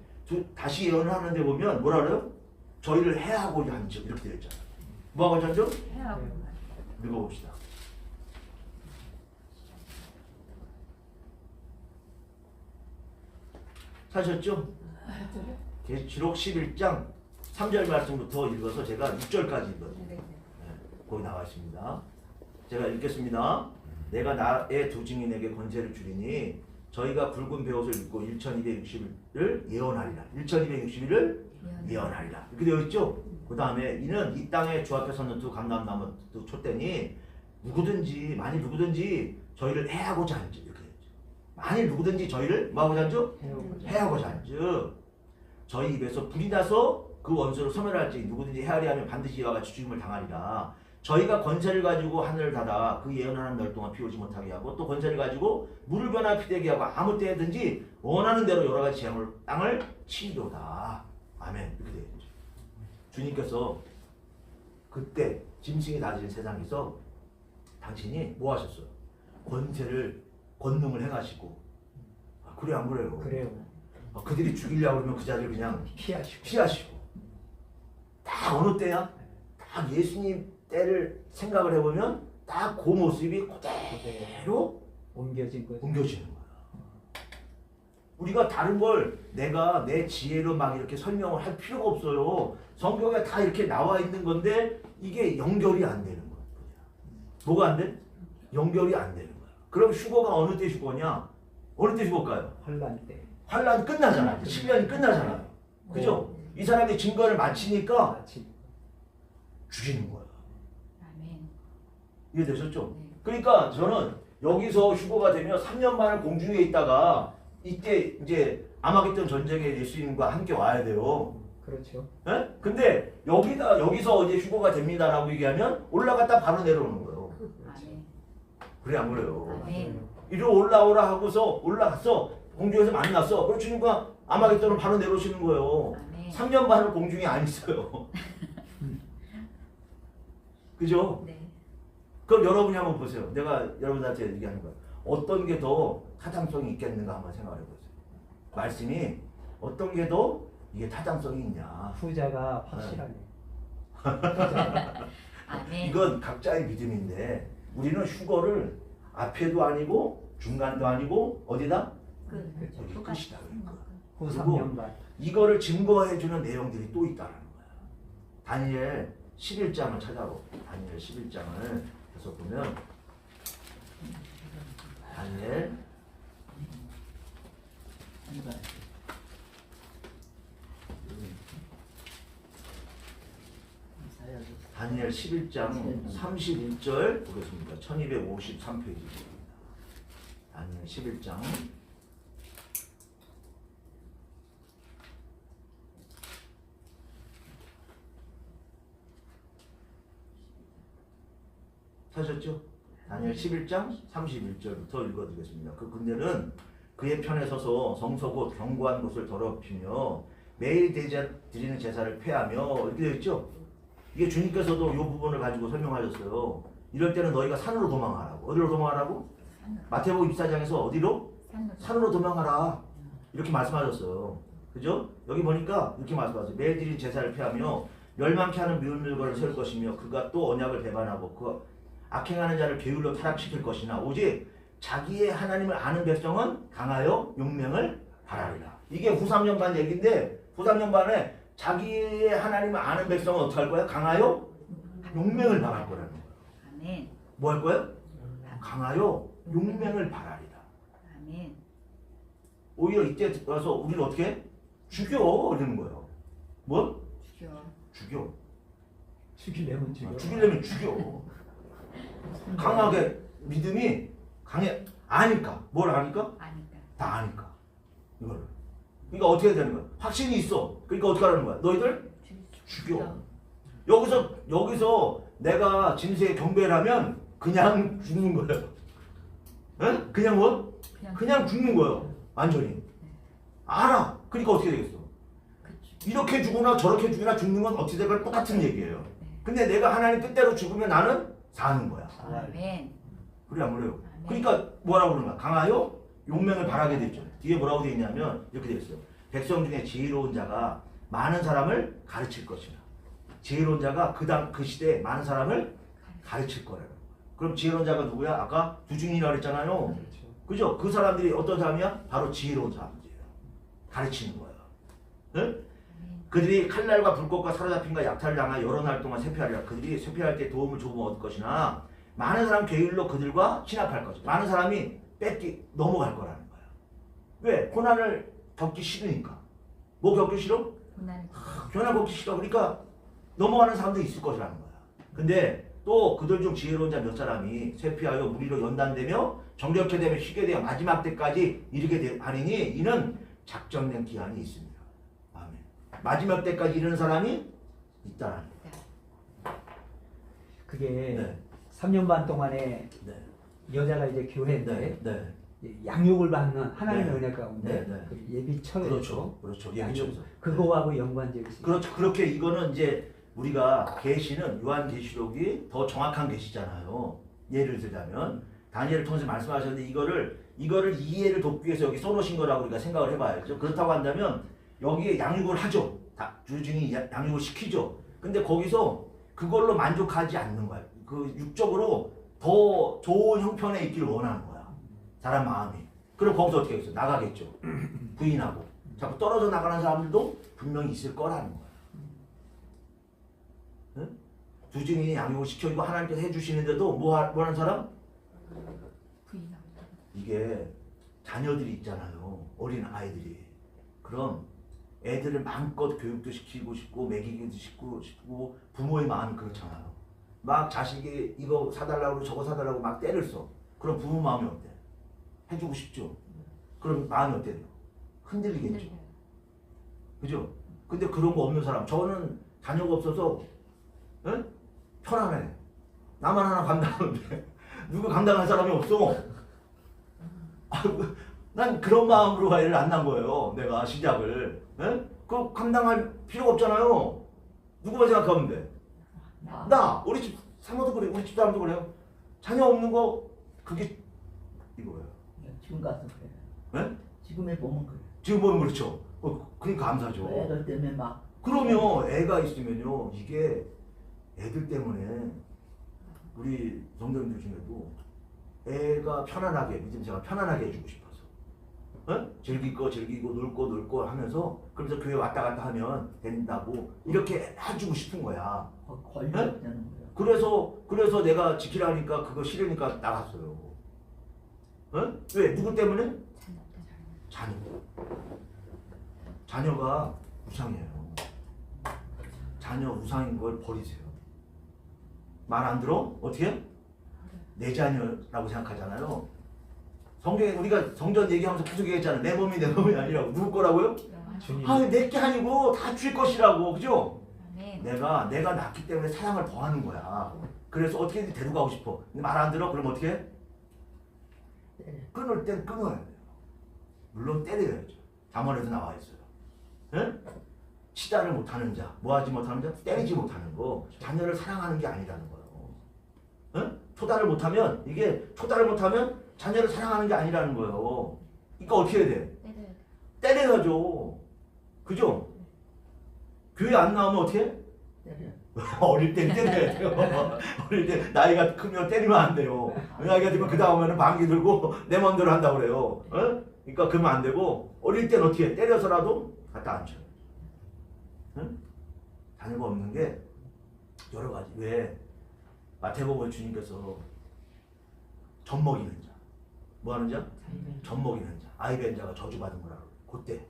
다시 예언을 하는데 보면 뭐라 그래요? 저희를 해하고자 한 즉 이렇게 되어 있잖아. 뭐하고자 한 즉? 해하고 읽어봅시다. 사셨죠? 계시록 11장 3절 말씀부터 읽어서 제가 6절까지 읽거든요. 네. 거기 나와 있습니다. 제가 읽겠습니다. 내가 나의 두 증인에게 권세를 주리니 저희가 붉은 베옷을 입고 1260일을 예언하리라. 1260일을 예언하리라. 이렇게 되어 있죠? 그 다음에 이는 이 땅에 주 앞에 서는 두 감람나무 두 촛대니 만일 누구든지 저희를 해하고자 한즉 이렇게 되어 있죠. 만일 누구든지 저희를 뭐하고자 한즉? 해하고자 한즉 저희 입에서 불이 나서 그 원수를 소멸할지 누구든지 헤아리 하면 반드시 이와 같이 죽임을 당하리라. 저희가 권세를 가지고 하늘을 닫아 그 예언하는 날 동안 비 오지 못하게 하고 또 권세를 가지고 물을 변화 피되게 하고 아무 때든지 원하는 대로 여러 가지 재앙을 땅을 치리로다. 아멘. 이렇게 되어 있죠. 주님께서 그때 짐승이 낮은 세상에서 당신이 뭐 하셨어요? 권능을 행하시고 그래 안 그래요? 그래요. 그들이 죽이려고 그러면 그 자리를 그냥 피하시고. 딱 어느 때야? 딱 예수님 때를 생각을 해보면 딱 그 모습이 그대로 옮겨진 거죠. 옮겨지는 거야. 우리가 다른 걸 내가 내 지혜로 막 이렇게 설명을 할 필요가 없어요. 성경에 다 이렇게 나와 있는 건데 이게 연결이 안 되는 거야. 뭐가 안 돼? 연결이 안 되는 거야. 그럼 휴거가 어느 때 휴거냐? 어느 때 휴거일까요? 환란 때. 환란 끝나잖아요. 10년이 끝나잖아요. 그죠? 이 사람이 증거를 마치니까 마치 죽이는 거야. 아멘. 이해되셨죠? 네. 그러니까 저는 여기서 휴거가 되면 3년 반을 공중에 있다가 이때 이제 아마겟돈 전쟁에 예수님과 함께 와야 돼요. 그렇죠. 예? 근데 여기서 이제 휴거가 됩니다라고 얘기하면 올라갔다 바로 내려오는 거예요. 아멘. 그래 안 그래요? 아멘. 이리 올라오라 하고서 올라갔어. 공중에서 만났어. 그럼 주님과 아마겟돈은 바로 내려오시는 거예요. 아멘. 3년 반을 공중에 안 있어요. 그죠? 네. 그럼 여러분이 한번 보세요. 내가 여러분한테 얘기하는 거예요. 어떤 게 더 타당성이 있겠는가 한번 생각해 보세요. 말씀이 어떤 게 더 이게 타당성이 있냐. 후자가 확실하게. 아멘. 이건 각자의 믿음인데 우리는 휴거를 앞에도 아니고 중간도 아니고 어디다? 여기 끝이다. 그러니까. 후 그리고 3년간. 이거를 증거해주는 내용들이 또 있다는 거야. 다니엘 11장을 찾아보. 다니엘 11장을 해서 보면 다니엘 다니엘 11장 31절 보겠습니다. 1253페이지입니다. 다니엘 11장 찾으셨죠? 다니엘 11장 31절부터 읽어드리겠습니다. 그 군대는 그의 편에 서서 성서 곧 견고한 곳을 더럽히며 매일 드리는 제사를 폐하며 이렇게 되어 있죠? 이게 주님께서도 이 부분을 가지고 설명하셨어요. 이럴 때는 너희가 산으로 도망하라고. 어디로 도망하라고? 마태복음 24장에서 어디로? 산으로 도망하라. 이렇게 말씀하셨어요. 그죠? 여기 보니까 이렇게 말씀하세요. 매일 드리는 제사를 폐하며 멸망케 하는 미운 물건을 세울 것이며 그가 또 언약을 배반하고 그 악행하는 자를 게을러 타락시킬 것이나 오직 자기의 하나님을 아는 백성은 강하여 용맹을 바라리라. 이게 후 3년반 얘기인데 후 3년반에 자기의 하나님을 아는 백성은 어떻게 할 거야? 강하여 용맹을 바랄 거라는 거예요. 아멘. 뭐 할 거야? 강하여 용맹을 바라리라. 아멘. 오히려 이때 와서 우리를 어떻게 해? 죽여 이러는 거예요. 뭐? 죽여. 죽이려면 죽여. 죽이려면 죽여. 강하게 믿음이 강해 아니까 뭘 아니까? 아니까. 다 아니까 이거를. 그러니까 어떻게 되는 거야? 확신이 있어. 그러니까 어떻게 하라는 거야? 너희들 죽여. 여기서 내가 짐승의 경배를 하면 그냥 죽는 거예요. 에? 그냥 뭐? 그냥 죽는 거예요. 완전히. 알아. 그러니까 어떻게 되겠어? 이렇게 죽으나 저렇게 죽으나 죽는 건 어떻게 될까 똑같은 얘기예요. 근데 내가 하나님 뜻대로 죽으면 나는 사는 거야. 아멘. 그래 안 그래요? 아멘. 그러니까 뭐라고 그러는가? 강하여 용맹을 바라게 됐죠. 뒤에 뭐라고 되어 있냐면 이렇게 되어 있어요. 백성 중에 지혜로운 자가 많은 사람을 가르칠 것이라. 지혜로운 자가 그 시대에 많은 사람을 가르칠 거라고. 그럼 지혜로운 자가 누구야? 아까 두중인이라고 그랬잖아요. 그렇죠. 그죠? 그 사람들이 어떤 사람이야? 바로 지혜로운 사람들이에요. 가르치는 거예요. 응? 그들이 칼날과 불꽃과 사로잡힘과 약탈을 당하여 여러 날 동안 쇠퇴하리라. 그들이 쇠퇴할 때 도움을 조금 얻을 것이나 많은 사람 게을러 그들과 진압할 것이다. 많은 사람이 넘어갈 거라는 거야. 왜? 고난을 겪기 싫으니까. 뭐 겪기 싫어? 고난 겪기 싫어. 그러니까 넘어가는 사람도 있을 것이라는 거야. 근데 또 그들 중 지혜로운 자 몇 사람이 쇠피하여 무리로 연단되며 정력해 되며 쉬게 되어 마지막 때까지 이르게 하리니 이는 작정된 기한이 있습니다. 아멘. 마지막 때까지 이르는 사람이 있다라는 거야. 그게 네. 3년 반 동안에 네. 여자가 이제 교회인데 네. 양육을 받는 하나님의 네. 은혜 가운데 네. 그 예비처에서 그렇죠. 양육, 예비처에서. 그거하고 연관적이 있어요. 그렇죠. 그렇게 이거는 이제 우리가 계시는 요한계시록이 더 정확한 계시잖아요. 예를 들자면 다니엘을 통해서 말씀하셨는데 이거를 이해를 돕기 위해서 여기 써놓으신 거라고 우리가 생각을 해봐야죠. 그렇다고 한다면 여기에 양육을 하죠. 주중이 양육을 시키죠. 근데 거기서 그걸로 만족하지 않는 거야. 그 육적으로 더 좋은 형편에 있기를 원하는 거야. 사람 마음이. 그럼 거기서 어떻게 하겠어? 나가겠죠. 부인하고. 자꾸 떨어져 나가는 사람들도 분명히 있을 거라는 거야. 응? 두 증인이 양육을 시켜주고 하나님께서 해주시는데도 뭐 하는 사람? 이게 자녀들이 있잖아요. 어린 아이들이. 그럼 애들을 마음껏 교육도 시키고 싶고 먹이기도 싶고 부모의 마음이 그렇잖아요. 막 자식이 이거 사달라고 저거 사달라고 막 때를 써. 그럼 부모 마음이 어때? 해주고 싶죠. 그럼 마음이 어때요? 흔들리겠죠. 그죠? 근데 그런 거 없는 사람. 저는 자녀가 없어서 응? 편안해. 나만 하나 감당하는데 누구 감당할 사람이 없어. 난 그런 마음으로 애를 안 낳은 거예요. 내가 시작을. 응? 그 감당할 필요가 없잖아요. 누구만 생각하면 돼. 나 우리 집 사모도 그래. 우리 집 사람도 그래요. 자녀 없는 거 그게 이거예요. 지금 가서 그래. 네? 지금에 보면 그래. 지금 보면 그렇죠. 그러니까 감사죠. 애들 때문에 막. 그러면 애가 있으면요. 이게 애들 때문에 우리 성도님들 중에도 애가 편안하게 믿음생활 편안하게 해주고 싶어서 즐길 거 즐기고 놀 거 놀고 하면서 그러면서 교회 왔다 갔다 하면 된다고 이렇게 해주고 싶은 거야. 권리 없다는 거야. 그래서 내가 지키라니까 그거 싫으니까 나갔어요. 왜? 누구 때문에? 자녀. 자녀가 우상이에요. 자녀 우상인 걸 버리세요. 말 안 들어? 어떻게? 내 자녀라고 생각하잖아요. 성경에 우리가 성전 얘기하면서 계속 얘기했잖아요. 내 몸이 아니라고. 누구 거라고요? 주님. 내게 아니고 다 주의 것이라고. 그죠? 아멘. 내가 낳기 때문에 사랑을 더하는 거야. 그래서 어떻게든 데려가고 싶어. 근데 말 안 들어? 그럼 어떻게 해? 끊을 땐 끊어야 돼요. 물론 때려야죠. 잠언에도 나와 있어요. 응? 치다를 못하는 자, 뭐하지 못하는 자, 때리지 못하는 거. 자녀를 사랑하는 게 아니라는 거예요. 응? 초달을 못하면 자녀를 사랑하는 게 아니라는 거예요. 그러니까 어떻게 해야 돼? 때려야죠. 그죠? 교회 안 나오면 어떻게 해? 어릴 때 때려야 돼요. 어릴 때 나이가 크면 때리면 안 돼요. 나이가 들면 그 다음에는 방귀 들고 내 마음대로 한다고 그래요. 그러니까 그러면 안 되고 어릴 때는 어떻게 해? 때려서라도 갖다 앉혀요. 자녀가 없는 게 여러 가지. 왜? 마태복음 주님께서 젖 먹이는 자. 뭐 하는 자? 젖 먹이는 자. 아이 뵌 자가 저주받은 거라고. 그때.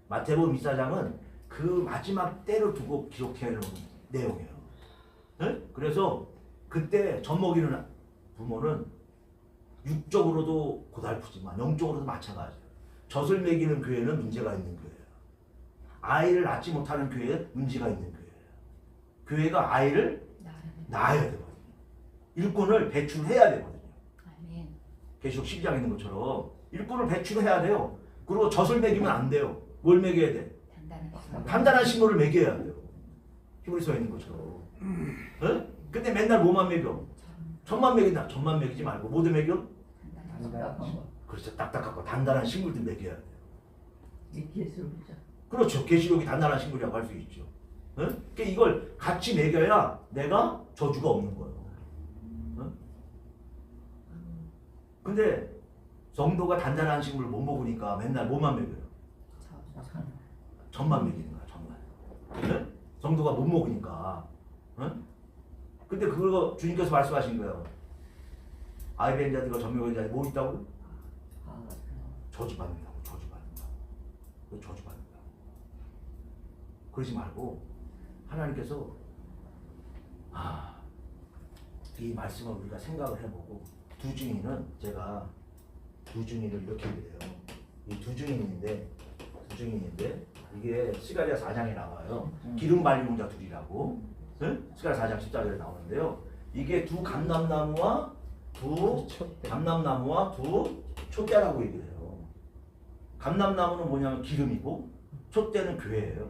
마태복음 24장은 그 마지막 때를 두고 기록해 놓은 내용이에요. 그래서 그때 젖 먹이는 부모는 육적으로도 고달프지만 영적으로도 마찬가지예요. 젖을 먹이는 교회는 문제가 있는 교회예요. 아이를 낳지 못하는 교회에 문제가 있는 교회예요. 교회가 아이를 낳아야 되거든요. 일꾼을 배출해야 되거든요. 아멘. 계시록 12장에 있는 것처럼 일꾼을 배출해야 돼요. 그리고 젖을 먹이면 안 돼요. 뭘 먹여야 돼? 단단한 식물을 먹여야 돼요. 히브리서에 있는 것처럼. 근데 맨날 뭐만 먹여? 젖만 먹인다. 젖만 먹이지 말고 뭐도 먹여? 딱딱한 거. 그렇죠. 딱딱하고 단단한 식물들 먹여야 돼요. 이 예술이죠. 그렇죠. 계시록이 단단한 식물이라고 할 수 있죠. 응? 그러니까 이걸 같이 먹여야 내가 저주가 없는 거예요. 응? 근데 성도가 단단한 식물을 못 먹으니까 맨날 뭐만 먹여요? 딱딱한 거. 젖만 먹이는 거야, 젖만. 응? 성도가 못 먹으니까. 응? 근데 그거 주님께서 말씀하신 거예요. 아이벤 자들과 전명의 자들이 뭐 있다고요? 아, 저주받는다고. 저주받는다고. 왜 저주받는다고? 그러지 말고 하나님께서 이 말씀을 우리가 생각을 해보고 두 증인은 제가 두 증인을 이렇게 그래요. 이 두 증인인데 이게 스가랴 4장에 나와요. 기름 발린 공자 둘이라고. 응? 스가랴 4장 14절에 나오는데요. 이게 두 감람나무와 두 촛대라고 얘기를 해요. 감람나무는 뭐냐면 기름이고 촛대는 교회예요.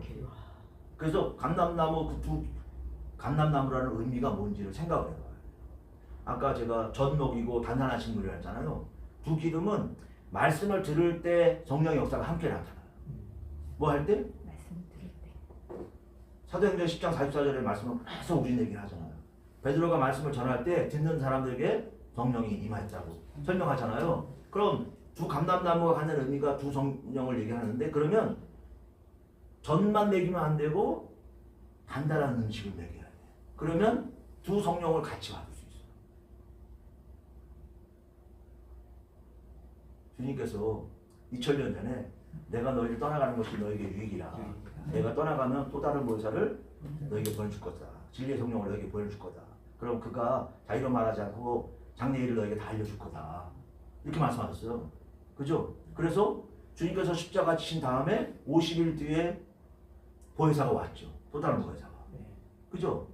그래서 감람나무 그 두 감람나무라는 의미가 뭔지를 생각을 해봐요. 아까 제가 젖먹이고 단단한 식물이라 했잖아요. 두 기름은 말씀을 들을 때 성령의 역사가 함께 나타나요. 뭐 할 때? 말씀 들을 때. 사도행전 10장 44절의 말씀은 계속 우리 얘기를 하잖아요. 베드로가 말씀을 전할 때 듣는 사람들에게 성령이 임했다고 설명하잖아요. 그럼 두 감람나무가 갖는 의미가 두 성령을 얘기하는데 그러면 젖만 먹이면 안 되고 단단한 음식을 먹여야 돼. 그러면 두 성령을 같이 받을 수 있어요. 주님께서 2000년 전에 내가 너희를 떠나가는 것이 너에게 유익이라. 내가 떠나가면 또 다른 보혜사를 너에게 보내줄 거다. 진리의 성령을 너에게 보내줄 거다. 그럼 그가 자기로 말하지 않고 장래일을 너에게 다 알려줄 거다. 이렇게 말씀하셨어요. 그죠? 그래서 주님께서 십자가 지신 다음에 50일 뒤에 보혜사가 왔죠. 또 다른 보혜사가. 그죠?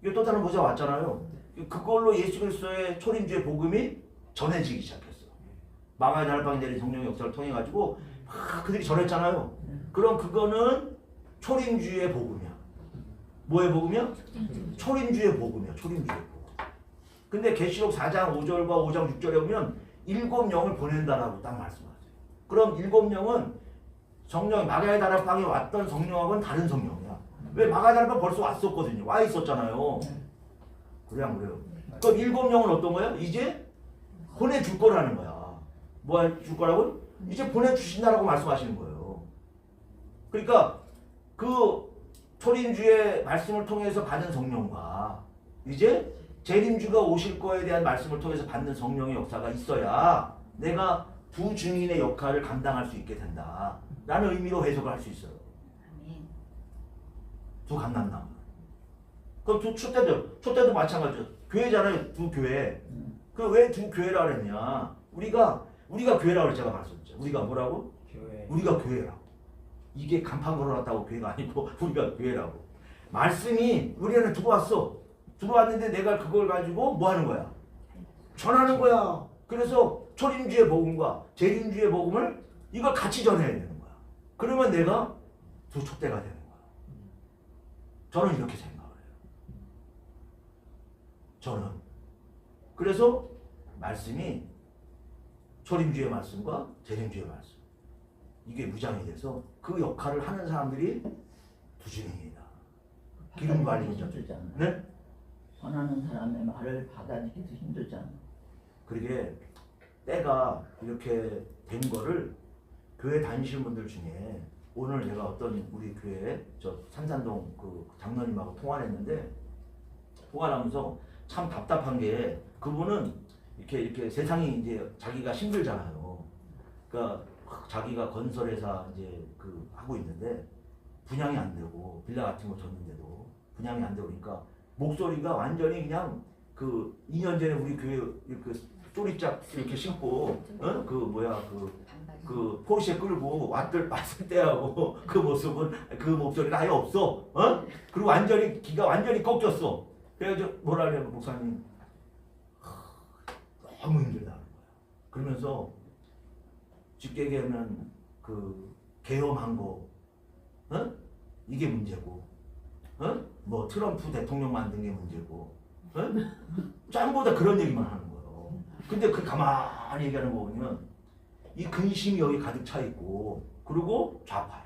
이게 또 다른 보혜사가 왔잖아요. 그걸로 예수 그리스도의 초림주의 복음이 전해지기 시작했어. 마가의 나라방에 내린 성령의 역사를 통해 가지고 막 그들이 전했잖아요. 그럼 그거는 초림주의 복음이야. 뭐의 복음이야? 초림주의 복음이야. 초림주의 복음. 근데 계시록 4장 5절과 5장 6절에 보면 7영을 보낸다라고 딱 말씀하세요. 그럼 7영은 성령 마가의 다락방에 왔던 성령하고는 다른 성령이야. 왜 마가의 다락방 벌써 왔었거든요. 와 있었잖아요. 그래 안 그래요? 그럼 7영은 어떤 거야? 이제 보내줄 거라는 거야. 뭐 줄 거라고? 이제 보내주신다라고 말씀하시는 거예요. 그러니까 그 초림주의 말씀을 통해서 받은 성령과 이제 재림주가 오실 거에 대한 말씀을 통해서 받는 성령의 역사가 있어야 내가 두 증인의 역할을 감당할 수 있게 된다 라는 의미로 해석을 할 수 있어요. 아멘. 두 감람나무. 그럼 두 촛대도 마찬가지죠. 교회잖아요. 두 교회. 그 왜 두 교회라 그랬냐? 우리가 교회라고 제가 말씀드렸죠. 우리가 뭐라고? 교회. 우리가 교회라고. 이게 간판 걸어놨다고 교회가 아니고 우리가 교회라고. 말씀이 우리 안에 들어왔는데 내가 그걸 가지고 뭐 하는 거야? 전하는 거야. 그래서 초림주의 복음과 재림주의 복음을 이걸 같이 전해야 되는 거야. 그러면 내가 두 촛대가 되는 거야. 저는 이렇게 생각을 해요. 저는. 그래서 말씀이 초림주의 말씀과 재림주의 말씀. 이게 무장이 돼서 그 역할을 하는 사람들이 두 증인이다. 기름 발리는 자. 힘들잖아. 네? 전하는 사람의 말을 받아들이기도 힘들잖아. 그러게 때가 이렇게 된 거를 교회 다니시는 분들 중에 오늘 제가 어떤 우리 교회 저 산산동 그 장로님하고 통화를 했는데 통화를 하면서 참 답답한 게 그분은 이렇게 세상이 이제 자기가 힘들잖아요. 그러니까 자기가 건설회사 이제 그 하고 있는데 분양이 안 되고 빌라 같은 거 줬는데도 분양이 안 되고 그러니까 목소리가 완전히 그냥 그 2년 전에 우리 교회 그 쪼리짝 이렇게 신고 그 뭐야 그 포르쉐 끌고 왔을 때하고 그 모습은 그 목소리가 아예 없어. 그리고 완전히 기가 완전히 꺾였어. 그래가지고 뭐라 그래요 목사님 너무 힘들다는 거야. 그러면서 쉽게 얘기하면 그 계엄한 거 이게 문제고 뭐 트럼프 대통령 만든 게 문제고 전부 다 그런 얘기만 하는 거예요. 근데 그 가만히 얘기하는 거 보면 이 근심이 여기 가득 차 있고 그리고 좌파야.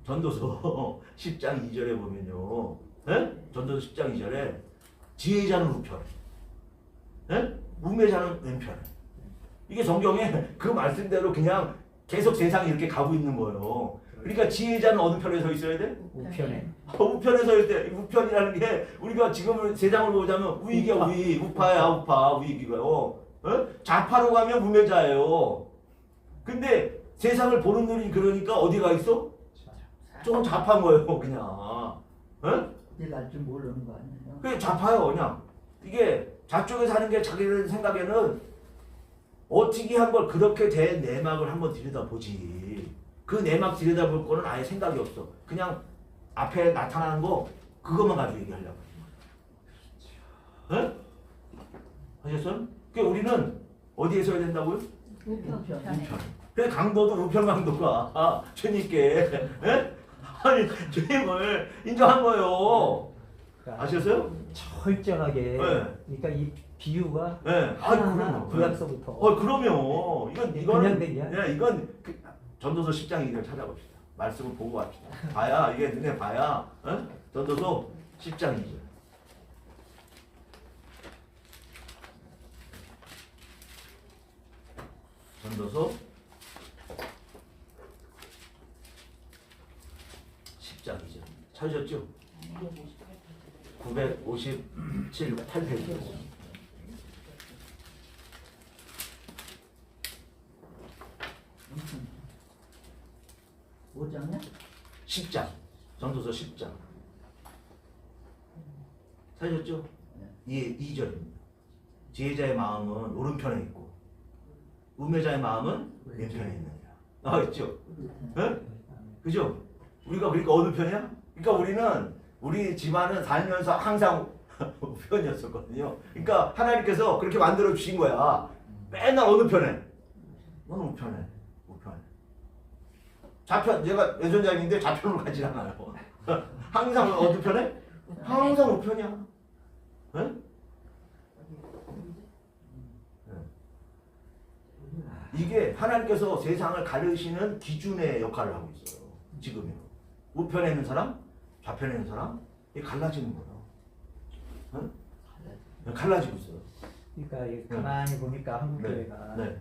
전도서 10장 2절에 보면요. 예? 전도서 10장 2절에 지혜자는 우편에, 예? 우매자는 왼편에. 이게 성경에 그 말씀대로 그냥 계속 세상이 이렇게 가고 있는 거예요. 그러니까 지혜자는 어느 편에 서 있어야 돼? 우편에. 우편에 서 있을 때 우편이라는 게 우리가 지금 세상으로 보자면 우익이야 우익, 우파야 우파, 우익이고요. 어? 좌파로 가면 우매자예요. 근데 세상을 보는 눈이 그러니까 어디가 있어? 조금 좌파인 거예요 그냥. 어? 어디 갈줄 모르는 거 아니에요? 그게 좌파요 그냥. 이게 좌쪽에 사는 게 자기들 생각에는 어떻게 한 걸 그렇게 된 내막을 한번 들여다보지. 그 내막 들여다볼 거는 아예 생각이 없어. 그냥 앞에 나타나는 거 그것만 가지고 얘기하려고. 예? 하셨어요? 그러니까 우리는 어디에 서야 된다고요? 우편에. 그래서 강도도 우편 강도가 주님께 예? 아니 주님을 인정한 거예요. 그러니까 아셨어요? 철저하게. 네. 그러니까 이 비유가 예. 아 하나하나 그럼요. 구약서부터. 그럼요. 이건 그냥 된 게야? 예, 이건 전도서 10장 2절 찾아봅시다. 말씀을 보고 갑시다. 봐야 이게 눈에 봐야 어? 전도서 10장 2절. 전도서 10장 2절. 찾으셨죠? 957, 8페이지. 5장이야? 10장. 전도서 10장. 찾으셨죠? 이 2절입니다. 지혜자의 마음은 오른편에 있고 우매자의 마음은 왼편에 있느냐. 나와있죠? 예? 그죠? 우리가 그러니까 어느 편이야? 그러니까 우리 집안은 살면서 항상 우편이었었거든요. 그러니까 하나님께서 그렇게 만들어 주신 거야. 맨날 어느 편에? 너는 우편에. 우편에. 좌편, 제가 외손자인데 좌편으로 가지 않아요. 항상 어느 편에? 항상 우편이야. 예? 이게 하나님께서 세상을 가르시는 기준의 역할을 하고 있어요. 지금요. 우편에 있는 사람, 좌편에 있는 사람, 이게 갈라지는 거예요. 응? 갈라지고 있어요. 그러니까 이게 가만히 보니까 한국 교회가 네.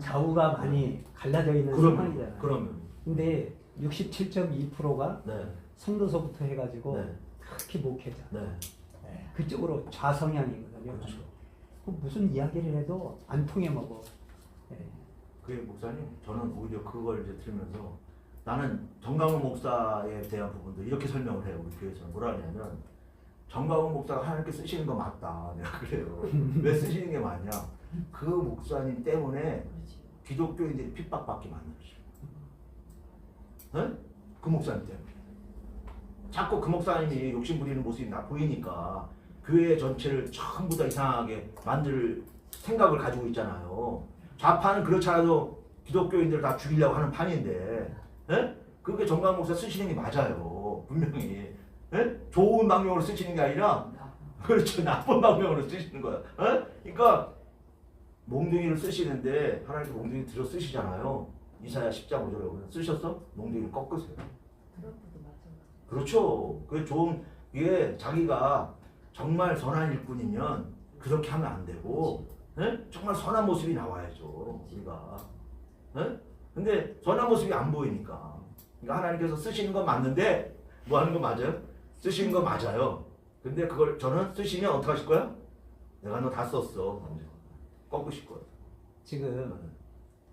좌우가 많이 갈라져 있는 그러면, 상황이잖아요. 그러면. 근데 67.2%가 네. 성도서부터 해가지고 네. 특히 목회자 네. 그쪽으로 좌성향이거든요. 그렇죠. 무슨 이야기를 해도 안 통해 먹어. 예. 그게 목사님, 저는 오히려 그걸 이제 들으면서 나는 정강훈 목사에 대한 부분도 이렇게 설명을 해요. 우리 교회에서는 뭐라 하냐면 정강훈 목사가 하나님께 쓰시는 거 맞다. 내가 그래요. 왜 쓰시는 게 맞냐? 그 목사님 때문에 기독교인들이 핍박받게 만들었어요. 응? 그 목사님 때문에. 자꾸 그 목사님이 욕심 부리는 모습이 나 보이니까 교회 전체를 전부 다 이상하게 만들 생각을 가지고 있잖아요. 좌파는 그렇지 않아도 기독교인들을 다 죽이려고 하는 판인데, 예? 그게 정강 목사 쓰시는 게 맞아요. 분명히. 예? 좋은 방향으로 쓰시는 게 아니라, 그렇죠. 나쁜 방향으로 쓰시는 거야. 예? 그러니까, 몽둥이를 쓰시는데, 하나님께 몽둥이 들어 쓰시잖아요. 이사야 10장 5절에 보면 쓰셨어? 몽둥이를 꺾으세요. 그렇죠. 그게 좋은, 이게 자기가 정말 선한 일꾼이면 그렇게 하면 안 되고, 예? 정말 선한 모습이 나와야죠, 우리가. 예? 근데 선한 모습이 안 보이니까. 그러니까 하나님께서 쓰시는 건 맞는데, 뭐 하는 거 맞아요? 쓰시는 거 맞아요. 근데 그걸 저는 쓰시면 어떻게 하실 거야? 내가 너 다 썼어. 꺾으실 거예요. 지금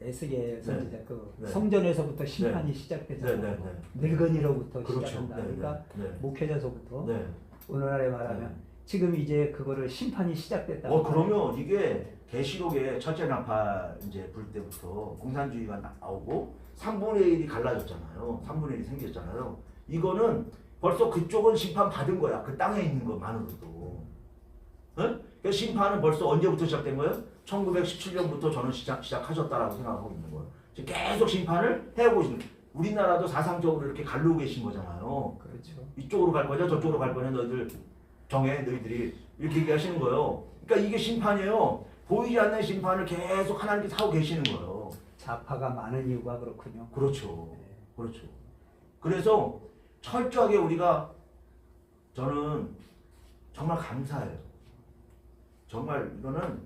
에스겔 선지자 그 네. 성전에서부터 심판이 시작되잖아요. 네. 늙은이로부터 그렇죠. 시작한다. 네, 그러니까 네. 목회자서부터 네. 오늘날에 말하면 지금 이제 그거를 심판이 시작됐다. 그러면 이게 계시록의 첫째 나팔 이제 불 때부터 공산주의가 나오고 3분의 1이 갈라졌잖아요. 3분의 1이 생겼잖아요. 이거는 벌써 그쪽은 심판 받은 거야. 그 땅에 있는 것만으로도. 응? 그 심판은 벌써 언제부터 시작된 거예요? 1917년부터 저는 시작하셨다라고 생각하고 있는 거예요. 지금 계속 심판을 해오고 있는 거예요. 우리나라도 사상적으로 이렇게 가르고 계신 거잖아요. 그렇죠. 이쪽으로 갈 거냐 저쪽으로 갈 거냐 너희들 정해 너희들이 이렇게 얘기하시는 거예요. 그러니까 이게 심판이에요. 보이지 않는 심판을 계속 하나님께서 하고 계시는 거예요. 자파가 많은 이유가 그렇군요. 그렇죠. 네. 그렇죠. 그래서 철저하게 우리가 저는 정말 감사해요. 정말 이거는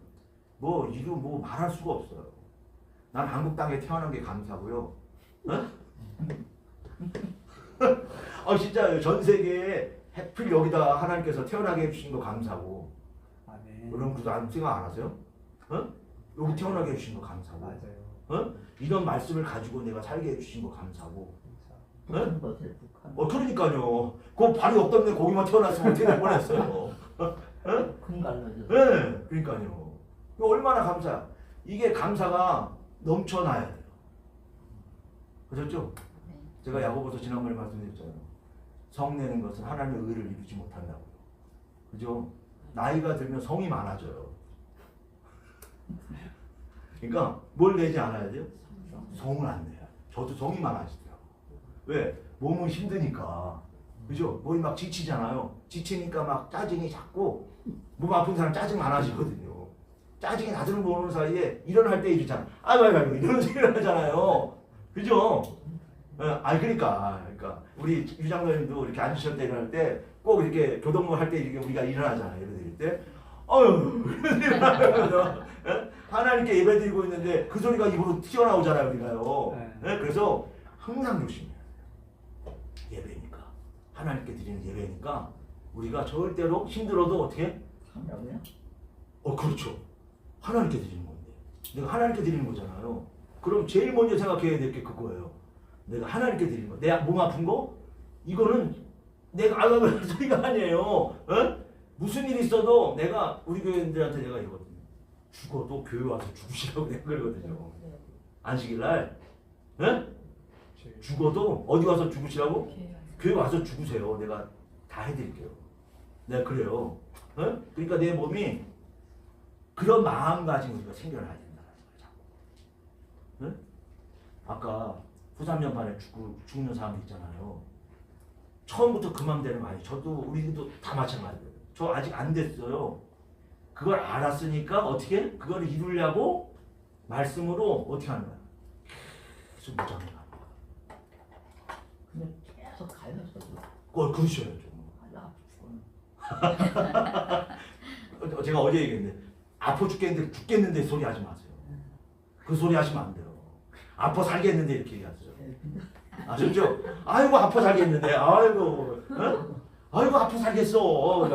뭐 말할 수가 없어요. 난 한국 땅에 태어난 게 감사고요. 어? 진짜 전 세계에 해필 여기다 하나님께서 태어나게 해주신 거 감사고. 아멘. 여러분 그거 안 생각 안 하세요? 여기 태어나게 해주신 거 감사고. 맞아요. 이런 말씀을 가지고 내가 살게 해주신 거 감사고. 북한 것에 북한. 그러니까요. 그 발이 없던데 거기만 태어났으면 어떻게 될 뻔했어요. 금 갈라져서. 네, 그러니까요. 이거 얼마나 감사야. 이게 감사가 넘쳐나야 돼요. 그렇죠? 네. 제가 야고보서 지난번에 말씀드렸잖아요. 성내는 것은 하나님의 의를 이루지 못한다고요. 그죠? 나이가 들면 성이 많아져요. 그러니까 뭘 내지 않아야 돼요? 성을 안 내요. 저도 성이 많아지더라고요. 왜? 몸은 힘드니까. 그죠? 몸이 막 지치잖아요. 지치니까 막 짜증이 자꾸 몸 아픈 사람 짜증 많아지거든요. 짜증이 나들은 보는 사이에 일어날 때 이러잖아. 아이고 이러면서 일어나잖아요. 그죠? 그러니까 우리 유장로님도 이렇게 앉으실 때 일어날 때 꼭 이렇게 교동문 할 때 이렇게 우리가 일어나잖아요. 예배드릴 때 이러면서 하나님께 예배드리고 있는데 그 소리가 입으로 튀어나오잖아요. 우리가요. 그래서 항상 조심해야 돼요. 예배니까 하나님께 드리는 예배니까 우리가 절대로 힘들어도 어떻게? 참여요? 그렇죠. 하나님께 드리는 건데 내가 하나님께 드리는 거잖아요. 그럼 제일 먼저 생각해야 될 게 그거예요. 내가 하나님께 드리는 거. 내 몸 아픈 거? 이거는 내가 알아볼 소리가 아니에요. 무슨 일이 있어도 내가 우리 교회인들한테 내가 이러거든요. 죽어도 교회 와서 죽으시라고 내가 그러거든요. 안식일 날 죽어도 어디 와서 죽으시라고? 교회 와서 죽으세요. 내가 다 해드릴게요. 내가 그래요. 그러니까 내 몸이 그런 마음가짐 우리가 생겨나야 된다는 거예요. 아까 후삼연판에 죽는 사람들 있잖아요. 처음부터 그 맘대로 많이. 저도 우리도 다 마찬가지예요. 저 아직 안 됐어요. 그걸 알았으니까 어떻게? 그걸 이루려고 말씀으로 어떻게 하는 거야? 계속 무장해 가는 거야. 근데 계속 가요 저도. 그러셔야죠. 아프고. 제가 어제 얘기했는데 아파 죽겠는데 소리 하지 마세요. 그 소리 하시면 안 돼요. 아파 살겠는데 이렇게 얘기하세요. 아셨죠? 아이고 아파 살겠는데 아이고 아파 살겠어.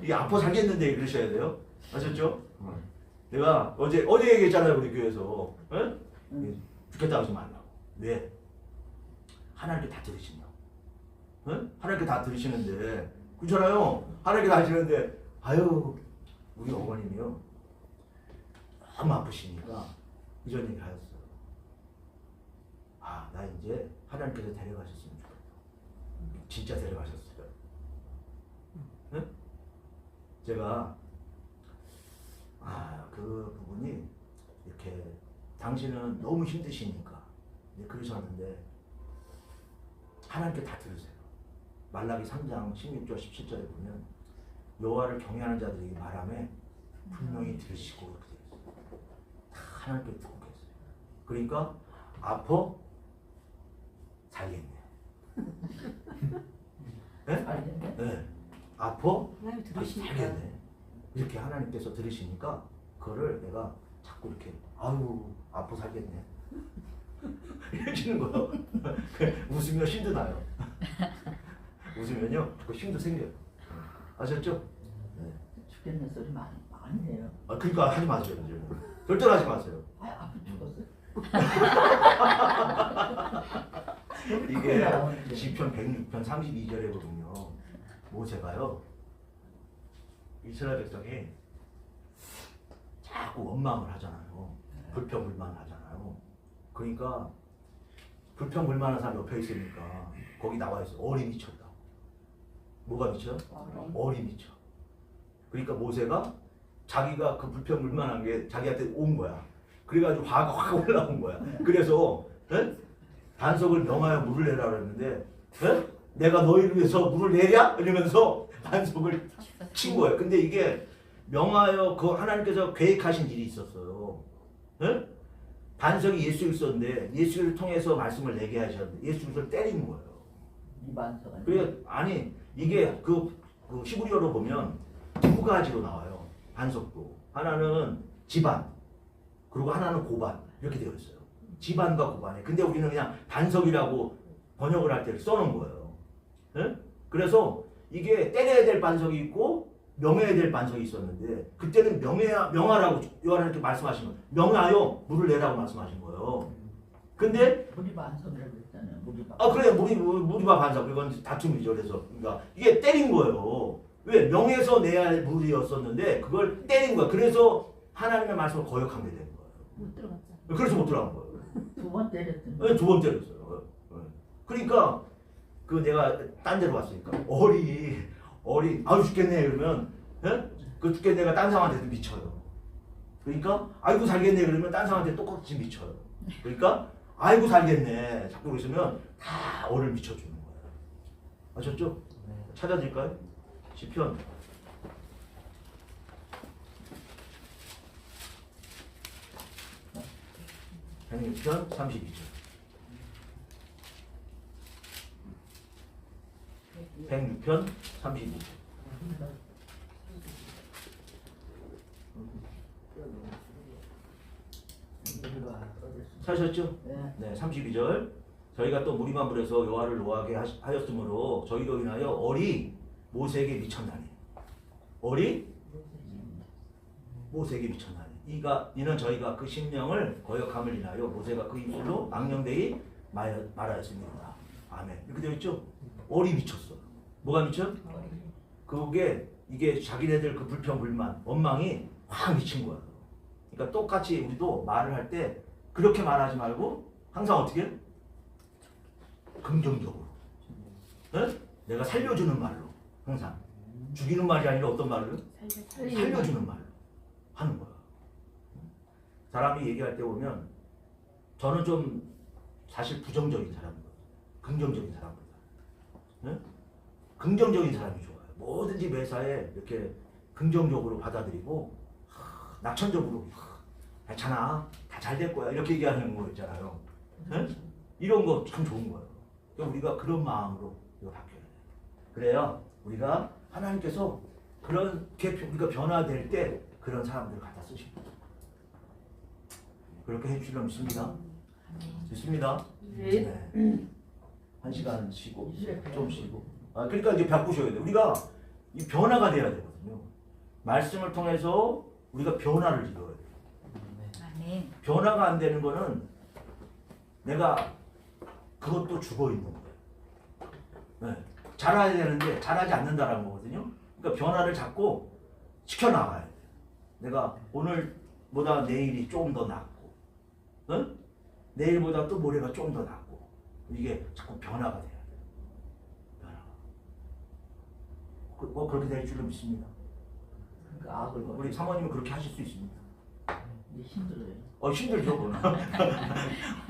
이게 아파 살겠는데 그러셔야 돼요. 아셨죠? 내가 어제 얘기했잖아요. 우리 교회에서 죽겠다 하지 말라고. 왜? 하나님께 다 들으신다고. 하나님께 다 들으시는데 그렇잖아요. 하나님께 다 들으시는데 우리 어머님이요 너무 아프시니까 이런 얘기 하셨어요. 나 이제 하나님께서 데려가셨으면 좋겠다. 진짜 데려가셨어요. 제가 그 부분이 이렇게 당신은 너무 힘드시니까 그러셨는데 하나님께 다 들으세요. 말라기 3장 16절 17절에 보면 여호와를 경외하는 자들에게 말하며 분명히 들으시고 이렇게 되어 있어요. 다 하나님께 듣고 계세요. 그러니까 아파 살겠네. 네? 알겠네. 네. 아파 하나님 들으시니까. 살겠네. 이렇게 하나님께서 들으시니까 그거를 내가 자꾸 이렇게 아파 살겠네. 이러시는 거예요. 웃으면 힘도 나요. 웃으면요 그 힘도 생겨요. 아셨죠? 네. 죽겠는 소리 많이 해요. 그러니까 하지 마세요. 절대 하지 마세요. 아프 죽었어요. 이게 시편 106편 32절에 보면요 모세가요 이스라엘 백성이 자꾸 원망을 하잖아요. 불평불만을 하잖아요. 그러니까 불평불만한 사람 옆에 있으니까 거기 나와 있어. 얼이 미쳤다. 뭐가 미쳐? 얼이 미쳐. 그러니까 모세가 자기가 그 불평불만한 게 자기한테 온 거야. 그래가지고 화가 확 올라온 거야. 그래서 반석을 명하여 물을 내라 그랬는데 내가 너희를 위해서 물을 내랴? 이러면서 반석을 친 거예요. 근데 이게 명하여 그 하나님께서 계획하신 일이 있었어요. 예? 반석이 예수 그리스도인데 예수를 통해서 말씀을 내게 하셨는데 예수 그리스도를 때린 거예요. 이 반석은 그게 아니 이게 그 히브리어로 보면 두 가지로 나와요. 반석도 하나는 지반 그리고 하나는 고반 이렇게 되어 있어요. 지반과 고반에. 근데 우리는 그냥 반석이라고 번역을 할 때 써놓은 거예요. 예? 그래서 이게 때려야 될 반석이 있고 명해야 될 반석이 있었는데 그때는 명하라고 요한한테 말씀하신 거예요. 명하여 물을 내라고 말씀하신 거예요. 근데 물이 반석이라고 그랬잖아요. 물이 반석. 아 그래 무리바 반석 이건 다툼이죠. 그래서 그러니까 이게 때린 거예요. 왜 명해서 내야 할 물이었었는데 그걸 때린 거야. 그래서 하나님의 말씀을 거역하게 된 거예요. 못 들어갔죠. 그래서 못 들어간 거예요. 두 번 때렸더니 네, 두 번 때렸어요. 네. 그러니까 그 내가 딴 데로 갔으니까 어리 아유 죽겠네 그러면 예? 그 죽겠네가 딴 사람한테도 미쳐요. 그러니까 아이고 살겠네 그러면 딴 사람한테 똑같이 미쳐요. 그러니까 아이고 살겠네 자꾸 그러시면 다 어를 미쳐주는 거예요. 아셨죠? 찾아드릴까요? 시편 106편 32절 106편 32절 찾으셨죠? 네. 네, 32절 저희가 또 무리만물에서 여호와를 노하게 하였으므로 저희로 인하여 어리 모세에게 미쳤나니 어리 모세에게 미쳤나니 이는 저희가 그 심령을 거역함을 인하여 모세가 그 입술로 망령되이 말하였습니다. 아멘. 이렇게 되어 있죠? 어리 미쳤어. 뭐가 미쳐? 그게 이게 자기네들 그 불평 불만 원망이 확 미친 거야. 그러니까 똑같이 우리도 말을 할 때 그렇게 말하지 말고 항상 어떻게 해? 긍정적으로 네? 내가 살려주는 말로 항상 죽이는 말이 아니라 어떤 말로? 살려주는 말로 하는 거야. 사람이 얘기할 때 보면 저는 좀 사실 부정적인 사람이거든요. 긍정적인 사람보다 네? 긍정적인 사람이 좋아요. 뭐든지 매사에 이렇게 긍정적으로 받아들이고 낙천적으로 괜찮아 다 잘 될 거야 이렇게 얘기하는 거 있잖아요. 네? 이런 거 참 좋은 거예요. 그러니까 우리가 그런 마음으로 이거 바뀌어야 돼요. 그래야 우리가 하나님께서 그렇게 우리가 변화될 때 그런 사람들을 갖다 쓰십니다. 그렇게 해주시려면 믿습니다. 좋습니다. 네. 한 시간 쉬고 좀 쉬고. 그러니까 이제 바꾸셔야 돼요. 우리가 이 변화가 돼야 되거든요. 말씀을 통해서 우리가 변화를 이뤄야 돼요. 아멘. 변화가 안 되는 거는 내가 그것도 죽어 있는 거예요. 네. 잘해야 되는데 잘하지 않는다라는 거거든요. 그러니까 변화를 자꾸 시켜나가야 돼요. 내가 오늘보다 내일이 조금 더 낫고, 응? 내일보다 또 모레가 조금 더 낫고, 이게 자꾸 변화가 돼야 돼요. 변화가. 그렇게 될 줄로 믿습니다. 그 악을 우리 사모님은 그렇게 하실 수 있습니다. 힘들어요. 힘들죠, 그거는.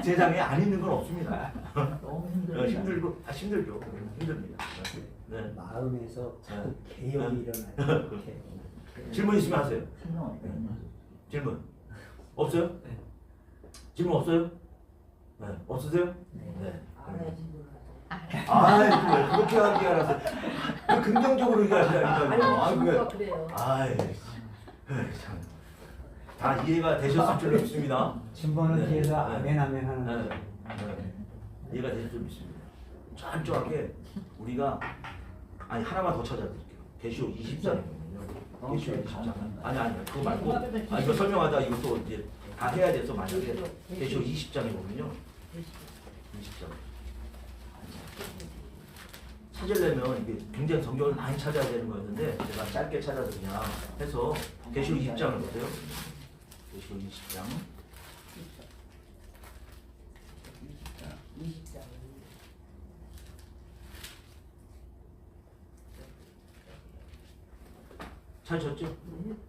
세상에 안 있는 건 없습니다. 너무 힘들어요. 힘들죠. 힘듭니다. 네. 마음에서 자꾸 네. 개혁이 일어나요. 개혁. 질문 있으면 하세요. 신경 질문. 없어요? 네. 질문 없어요? 네. 없으세요? 네. 왜 그렇게 하기 알아서. 긍정적으로 얘기하시라니까요. 그래요. 참. 다 이해가 되셨을 줄로 믿습니다. 증거는 네. 뒤에서 네. 아멘 하면 하는 네. 거예요. 네. 이해가 되실 줄 믿습니다. 쫀쫀하게 우리가 하나만 더 찾아드릴게요. 계시록 20장이거든요. 계시록 20장. 아니 그거 말고 이거 설명하다 이것도 이제 다 해야 돼서 만약에 계시록 20장에 보면요. 20장. 찾으려면 이게 굉장히 성경을 많이 찾아야 되는 거였는데 제가 짧게 찾아서 그냥 해서 계시록 20장을 보세요. 계시록 20장. 20장. 찾으셨죠?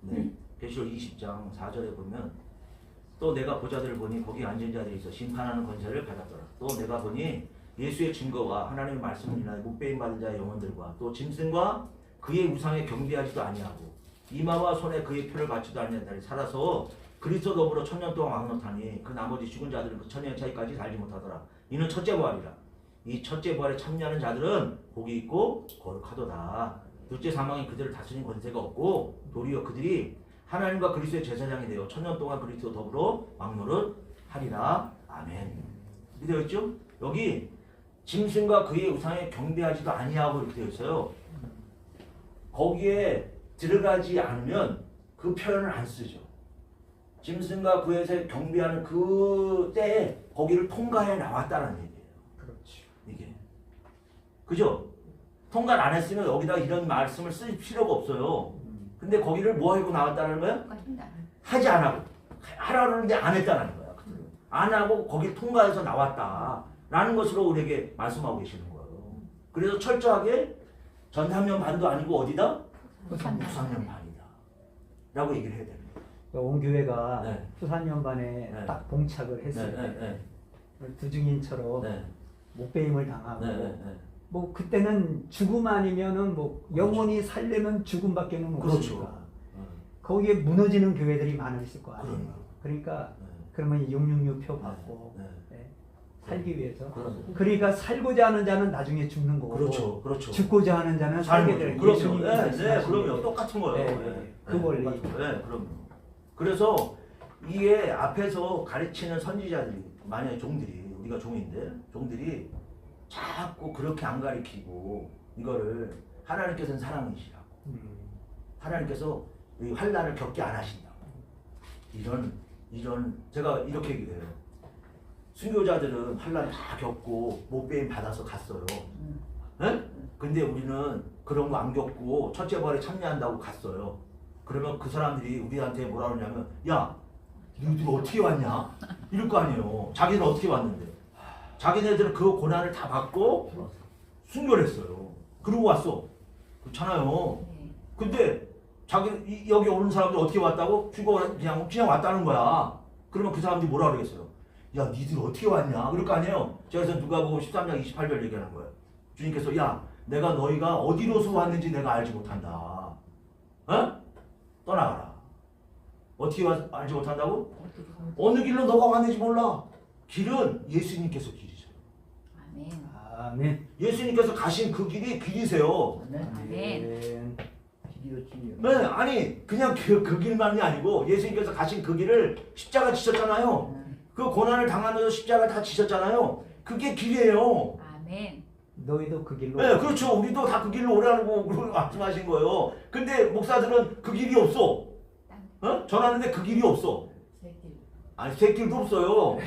네. 계시록 20장 4절에 보면 또 내가 보자들을 보니 거기 앉은 자들이 있어 심판하는 권세를 받았더라. 또 내가 보니 예수의 증거와 하나님의 말씀을 인하여 묵배임 받은 자의 영혼들과 또 짐승과 그의 우상에 경배하지도 아니하고 이마와 손에 그의 표를 받지도 아니하다니 살아서 그리스도 더불어 1000년 동안 왕노타니 그 나머지 죽은 자들은 그 1000년 차이까지 살지 못하더라. 이는 첫째 부활이라. 이 첫째 부활에 참여하는 자들은 복이 있고 거룩하도다. 둘째 사망이 그들을 다스리는 권세가 없고 도리어 그들이 하나님과 그리스도의 제사장이 되어 1000년 동안 그리스도 더불어 왕노릇 하리라. 아멘. 이렇게 되어 있죠? 여기 짐승과 그의 우상에 경배하지도 아니하고 이렇게 되어 있어요. 거기에 들어가지 않으면 그 표현을 안 쓰죠. 짐승과 그에서 경배하는 그 때에 거기를 통과해 나왔다는 얘기예요. 그렇지. 이게. 그죠? 통과를 안 했으면 여기다 이런 말씀을 쓸 필요가 없어요. 근데 거기를 뭐 하고 나왔다는 거야? 통과한다. 하지 안 하고. 하라고 그러는데 안 했다는 거야. 안 하고 거기를 통과해서 나왔다. 라는 것으로 우리에게 말씀하고 계시는 거예요. 그래서 철저하게 전삼년 반도 아니고 어디다? 부산년 반이다. 라고 얘기를 해야 됩니다. 온 교회가 네. 수산연반에 네. 딱 봉착을 했을 네, 때 네, 두중인처럼 네. 목배임을 당하고 네, 네, 네. 뭐 그때는 죽음 아니면은 뭐 영원히 살려면 죽음밖에는 그렇죠. 없으니까 거기에 무너지는 교회들이 많았을 거 아니에요. 그럼요. 그러니까 네. 그러면 666표 받고 네. 네. 살기 위해서. 그럼요. 그러니까 살고자 하는 자는 나중에 죽는 거고 그렇죠. 그렇죠. 죽고자 하는 자는 살게 될 그럼요. 예수님이 네, 네, 말씀하신 그럼요. 똑같은 거예요. 네, 네, 네. 그 원리. 똑같은 거예요. 네, 그럼요. 그래서 이게 앞에서 가르치는 선지자들이 만약에 종들이 우리가 종인데 종들이 자꾸 그렇게 안 가르치고 이거를 하나님께서는 사랑이시라고 하나님께서 이 환난을 겪게 안 하신다고 이런 제가 이렇게 얘기해요. 순교자들은 환난 다 겪고 못배임 받아서 갔어요. 네? 근데 우리는 그런 거 안 겪고 첫째 부활에 참여한다고 갔어요. 그러면 그 사람들이 우리한테 뭐라 그러냐면 야 너희들 어떻게 왔냐? 이럴 거 아니에요. 자기는 어떻게 왔는데 자기네들은 그 고난을 다 받고 순교를 했어요. 그러고 왔어. 그렇잖아요. 네. 근데 여기 오는 사람들 어떻게 왔다고? 그냥 왔다는 거야. 그러면 그 사람들이 뭐라 그러겠어요? 야 니들 어떻게 왔냐? 그럴 거 아니에요. 제가 그래서 누가복음 13장 28절 얘기하는 거예요. 주님께서 야 내가 너희가 어디로서 왔는지 내가 알지 못한다. 어? 떠나가라. 어떻게 알지 못한다고? 어느 길로 너가 왔는지 몰라. 길은 예수님께서 길이세요. 아멘. 아멘. 예수님께서 가신 그 길이 길이세요. 아멘. 길이요 길이요. 네, 아니 그냥 그 길만이 아니고 예수님께서 가신 그 길을 십자가 지셨잖아요. 그 고난을 당하면서 십자가 다 지셨잖아요. 그게 길이에요. 아멘. 너희도 그 길로. 네, 그렇죠. 우리도 다 그 길로 오라고 말씀하신 거예요. 근데 목사들은 그 길이 없어. 어? 전하는데 그 길이 없어. 아니 새 길도 없어요. 어?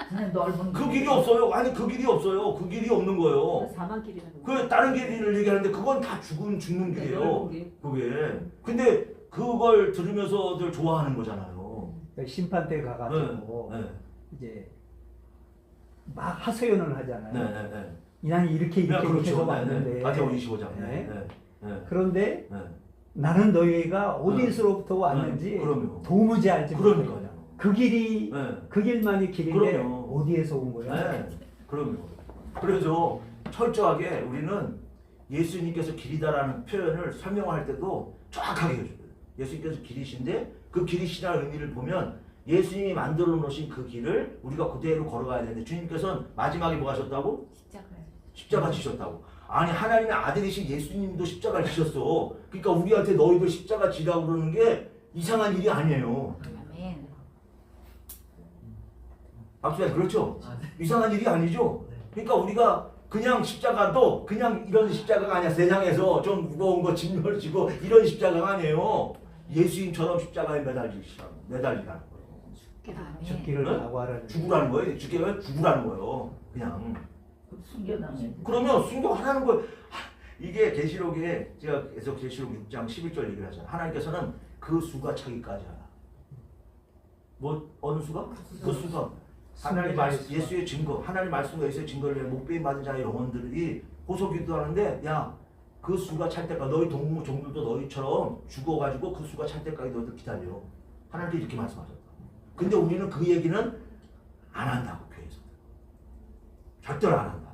그냥 넓은 그 길이 없어요. 아니 그 길이 없어요. 그 길이 없는 거예요. 사망길이라는 그 다른 길을 얘기하는데 그건 다 죽는 길이에요. 그게. 근데 그걸 들으면서들 좋아하는 거잖아요. 심판 때 가가지고 네. 이제 막 하소연을 하잖아요. 네, 네. 나는 이렇게 그렇죠. 해서 왔는데. 마태복음 25장. 네. 네. 그런데 네. 나는 너희가 어디서부터 왔는지 그럼요. 도무지 알지 못해. 그러니까요. 그 길이 네. 그 길만이 길인데 그럼요. 어디에서 온 거야? 네. 그럼요. 그래서 철저하게 우리는 예수님께서 길이다라는 표현을 설명할 때도 정확하게 해줘요. 예수님께서 길이신데 그 길이시라는 의미를 보면 예수님이 만들어 놓으신 그 길을 우리가 그대로 걸어가야 되는데 주님께서는 마지막에 뭐 하셨다고? 십자가 지셨다고. 아니 하나님의 아들이신 예수님도 십자가를 지셨어. 그러니까 우리한테 너희들 십자가 지라고 그러는 게 이상한 일이 아니에요. 아멘. 박수야 그렇죠? 이상한 일이 아니죠? 그러니까 우리가 그냥 십자가도 그냥 이런 십자가가 아니야. 세상에서 좀 무거운 거 짐을 지고 이런 십자가가 아니에요. 예수님처럼 십자가에 매달리라는 거예요. 아멘. 죽기를 네? 각오하라는. 죽으라는 거예요. 죽으라는 거예요. 그냥. 숨겨당해. 그러면 순교하라는 거예요. 이게 계시록에 제가 계속 계시록 6장 11절 얘기를 하잖아요. 하나님께서는 그 수가 차기까지 하라. 뭐 어느 수가? 그 수가. 하나님 말씀, 예수의 증거, 하나님 말씀과 예수의 증거를 위해 목배임 받은 자의 영혼들이 호소기도 하는데 야, 그 수가 찰 때까지 너희 동무 종들도 너희처럼 죽어가지고 그 수가 찰 때까지 너희들 기다려. 하나님께 이렇게 말씀하셨다. 근데 우리는 그 얘기는 안 한다고 교회에서. 절대로 안 한다.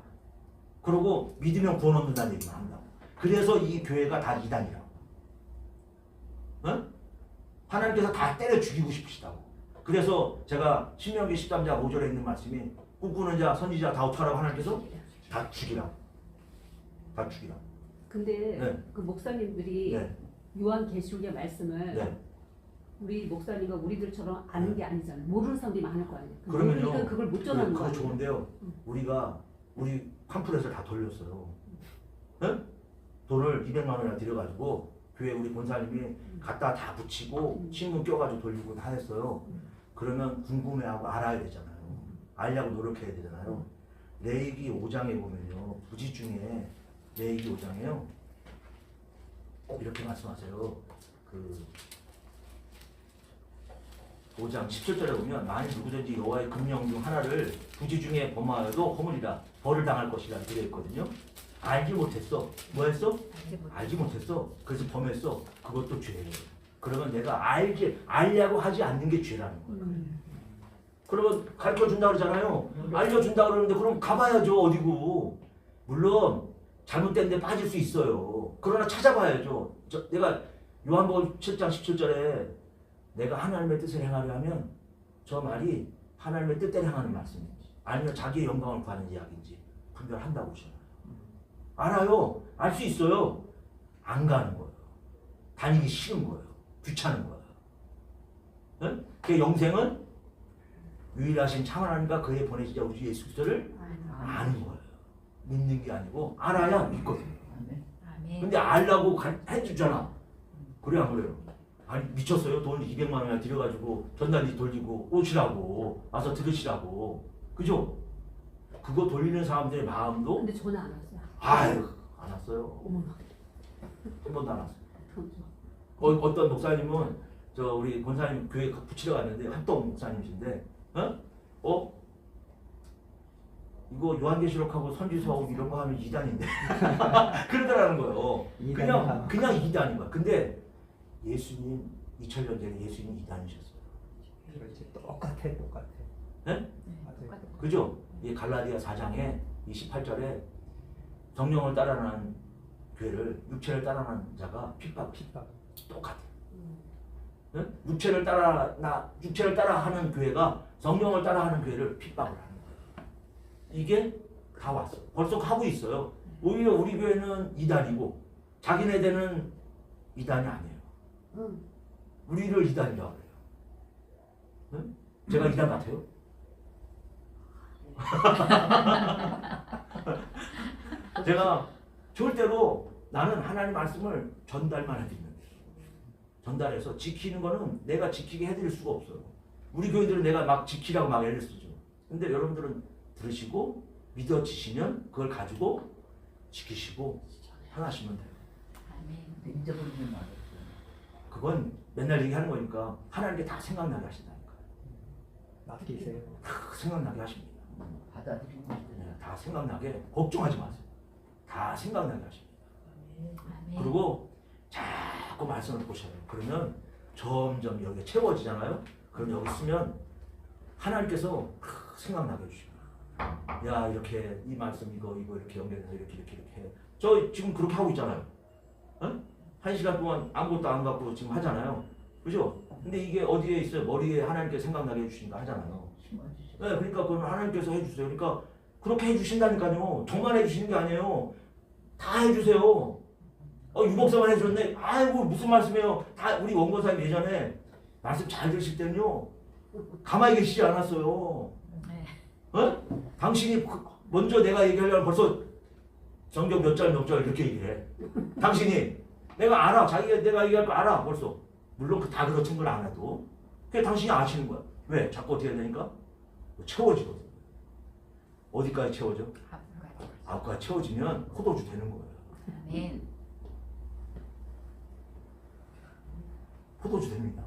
그리고 믿으면 구원 얻는다는 얘기만 한다고. 그래서 이 교회가 다 이단이라고. 어? 하나님께서 다 때려 죽이고 싶으시다고. 그래서 제가 신명기 13장 5절에 있는 말씀이 꿈꾸는 자, 선지자 다 어떡하라고 하나님께서 다 죽이라. 다 죽이라. 근데 네. 그 목사님들이 네. 요한계시록의 말씀을 네. 우리 목사님과 우리들처럼 아는 게 아니잖아요. 모르는 사람들이 많을 거 아니에요. 그러면요. 그러니까 그걸 못 전하는 그거 거예요. 좋은데요. 우리가 우리 팜플렛을 다 돌렸어요. 응? 돈을 200만 원이나 들여가지고 교회 우리 본사님이 갖다 다 붙이고 신문 껴가지고 돌리고 다 했어요. 그러면 궁금해하고 알아야 되잖아요. 알려고 노력해야 되잖아요. 레위기 5장에 보면요. 부지 중에 레위기 5장에요. 이렇게 말씀하세요. 그 5장 17절에 보면 만일 누구든지 여호와의 금령 중 하나를 부지 중에 범하여도 허물이라 벌을 당할 것이라 되어 있거든요. 알지 못했어. 뭐 했어? 알지 못했어. 그래서 범했어. 그것도 죄예요. 그러면 내가 알려고 하지 않는 게 죄라는 거예요. 그러면 가르쳐 준다 그러잖아요. 알려준다 그러는데 그럼 가봐야죠. 어디고. 물론 잘못된 데 빠질 수 있어요. 그러나 찾아봐야죠. 내가 요한복음 7장 17절에 내가 하나님의 뜻을 행하려 하면 저 말이 하나님의 뜻대로 행하는 말씀인지 아니면 자기의 영광을 구하는 이야기인지 분별한다고 하잖아요. 알아요. 알 수 있어요. 안 가는 거예요. 다니기 싫은 거예요. 귀찮은 거예요. 응? 그 영생은 유일하신 참 하나님과 그의 보내시자 우리 예수 그리스도를 아는 거예요. 믿는 게 아니고 알아야 믿거든요. 아멘. 근데 알라고 해주잖아. 그래 안 그래요? 아니 미쳤어요? 돈 200만 원이나 들여가지고 전단지 돌리고 오시라고 와서 들으시라고. 그죠? 그거 돌리는 사람들의 마음도 근데 저는 안 왔어요. 아유 안 왔어요. 어머나. 한 번도 안 왔어요. 그렇죠. 어떤 목사님은 저 우리 권사님 교회 붙이러 갔는데 합동 목사님이신데 이거 요한계시록하고 선지서하고 이런 거 하면 이단인데 그러더라는 거예요. 그냥 이단인 거야. 근데 예수님 2000년 전에 예수님 이단이셨어요. 그렇지. 똑같아. 네? 맞아요. 그죠? 이 갈라디아 4장에 28절에 성령을 따라하는 교회를 육체를 따라하는 자가 핍박 똑같아요. 네? 육체를 따라하는 교회가 성령을 따라하는 교회를 핍박을 하는 거예요. 이게 다 왔어. 벌써 하고 있어요. 오히려 우리 교회는 이단이고 자기네들은 이단이 아니에요. 우리를 이단이라고 그래요. 네? 제가 이단 같아요? 제가 절대로 나는 하나님 말씀을 전달만 해드리는 거예요. 전달해서 지키는 거는 내가 지키게 해드릴 수가 없어요. 우리 교인들은 내가 막 지키라고 막 애를 쓰죠. 근데 여러분들은 들으시고 믿어지시면 그걸 가지고 지키시고 행하시면 돼요. 아멘. 잊어버리는 말이 없어요. 그건 맨날 얘기하는 거니까 하나님께 다 생각나게 하신다니까요. 맡기세요. 생각나게 하십니다. 받아들이는 거죠. 네, 다 생각나게 걱정하지 마세요. 다 생각나게 하십니다. 아멘. 그리고 자꾸 말씀을 보셔요. 그러면 점점 여기가 채워지잖아요. 그럼 여기 있으면 하나님께서 생각나게 해주십니다. 야 이렇게 이 말씀 이거 이렇게 연결해서 이렇게 해. 저 지금 그렇게 하고 있잖아요. 어? 1시간 동안 아무것도 안 갖고 지금 하잖아요. 그죠? 근데 이게 어디에 있어요? 머리에 하나님께 생각나게 해주시니까 하잖아요. 심어주시고. 네, 그러니까 그건 하나님께서 해주세요. 그러니까 그렇게 해주신다니까요. 저만 해주시는 게 아니에요. 다 해주세요. 유목사만 해줬네. 아이고 무슨 말씀이에요. 다 우리 원고사님 예전에 말씀 잘 들으실 때는요. 가만히 계시지 않았어요. 네. 당신이 먼저 내가 얘기하려면 벌써 성경 몇 절 이렇게 얘기해. 당신이 내가 알아. 자기가 내가 얘기할 거 알아. 벌써. 물론 다 그렇은 걸 안 해도. 그게 당신이 아시는 거야. 왜? 자꾸 어떻게 해야 되니까? 채워지거든. 어디까지 채워져? 앞까지 채워지면 포도주 되는 거예요. 아멘. 포도주 됩니다.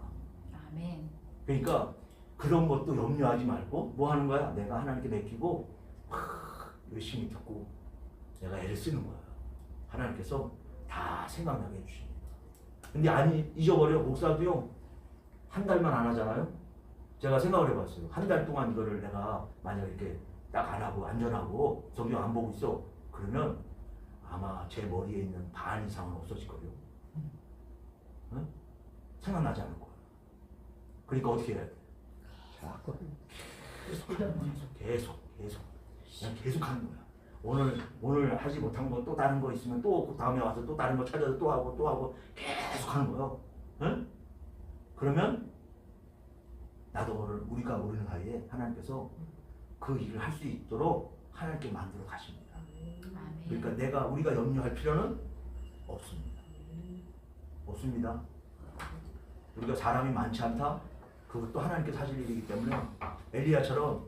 아멘. 그러니까 그런 것도 염려하지 말고 뭐 하는 거야? 내가 하나님께 맡기고 열심히 듣고 내가 애를 쓰는 거야. 하나님께서 다 생각나게 해주십니다. 근데 아니 잊어버려. 목사도요. 한 달만 안 하잖아요. 제가 생각을 해봤어요. 한 달 동안 이거를 내가 만약 이렇게 딱 안 하고 안전하고 성경 안 보고 있어. 그러면 아마 제 머리에 있는 반 이상은 없어질 거예요. 응? 생각나지 않을 거야. 그러니까 어떻게 해야 돼? 자꾸 계속 그냥 계속 하는 거야. 오늘 하지 못한 거 또 다른 거 있으면 또 다음에 와서 또 다른 거 찾아서 또 하고 계속 하는 거예요. 응? 그러면 나도 오늘 우리가 모르는 사이에 하나님께서 그 일을 할 수 있도록 하나님께 만들어 가십니다. 아멘. 그러니까 우리가 염려할 필요는 없습니다. 없습니다. 우리가 사람이 많지 않다. 그것도 하나님께서 하실 일이기 때문에 엘리야처럼